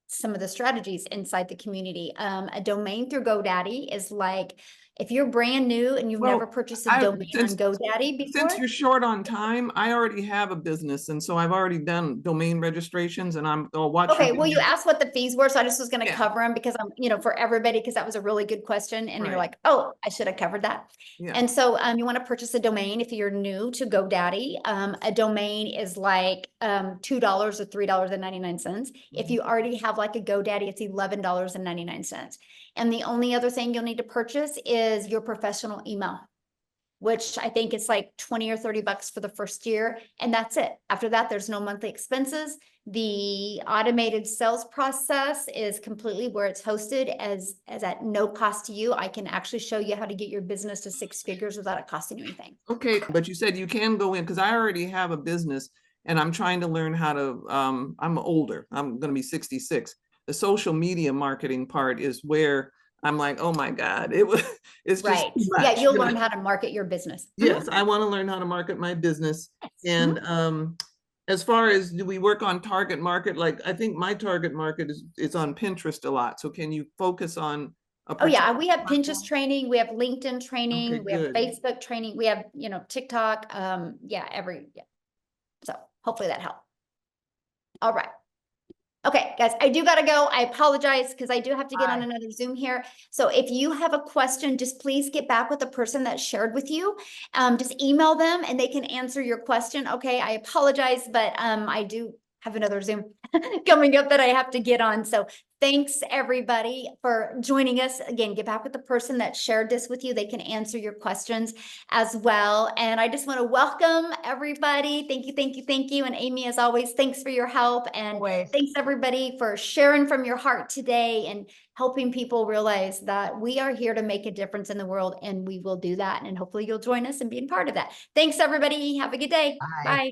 some of the strategies inside the community. A domain through GoDaddy is like, if you're brand new and you've never purchased a domain on GoDaddy before. Since you're short on time, I already have a business, and so I've already done domain registrations, and I'll watch. Okay, well, you asked what the fees were, so I just was going to cover them because I'm, for everybody, because that was a really good question, and you're like, oh, I should have covered that. Yeah. And so, you want to purchase a domain if you're new to GoDaddy. A domain is like $2 or $3.99. If you already have like a GoDaddy, it's $11.99. And the only other thing you'll need to purchase is your professional email, which I think it's like 20 or 30 bucks for the first year. And that's it. After that, there's no monthly expenses. The automated sales process is completely where it's hosted as at no cost to you. I can actually show you how to get your business to 6 figures without it costing you anything. Okay, but you said you can go in, because I already have a business and I'm trying to learn how to, I'm older, I'm going to be 66. The social media marketing part is where I'm like, oh my God, it's just right. too much. Yeah, you'll learn how to market your business. Yes, I want to learn how to market my business. And as far as, do we work on target market? Like, I think my target market is on Pinterest a lot. So can you focus on Oh yeah, we have Pinterest training, we have LinkedIn training, Okay, we have good. Facebook training, we have, TikTok, so hopefully that helped. All right. Okay, guys, I do gotta go. I apologize because I do have to get on another Zoom here. So if you have a question, just please get back with the person that shared with you. Just email them and they can answer your question. Okay, I apologize, but I do have another Zoom coming up that I have to get on. So thanks everybody for joining us. Again, get back with the person that shared this with you. They can answer your questions as well. And I just want to welcome everybody. Thank you, thank you, thank you. And Amy, as always, thanks for your help. And thanks everybody for sharing from your heart today and helping people realize that we are here to make a difference in the world, and we will do that. And hopefully you'll join us and be a part of that. Thanks everybody. Have a good day. Bye.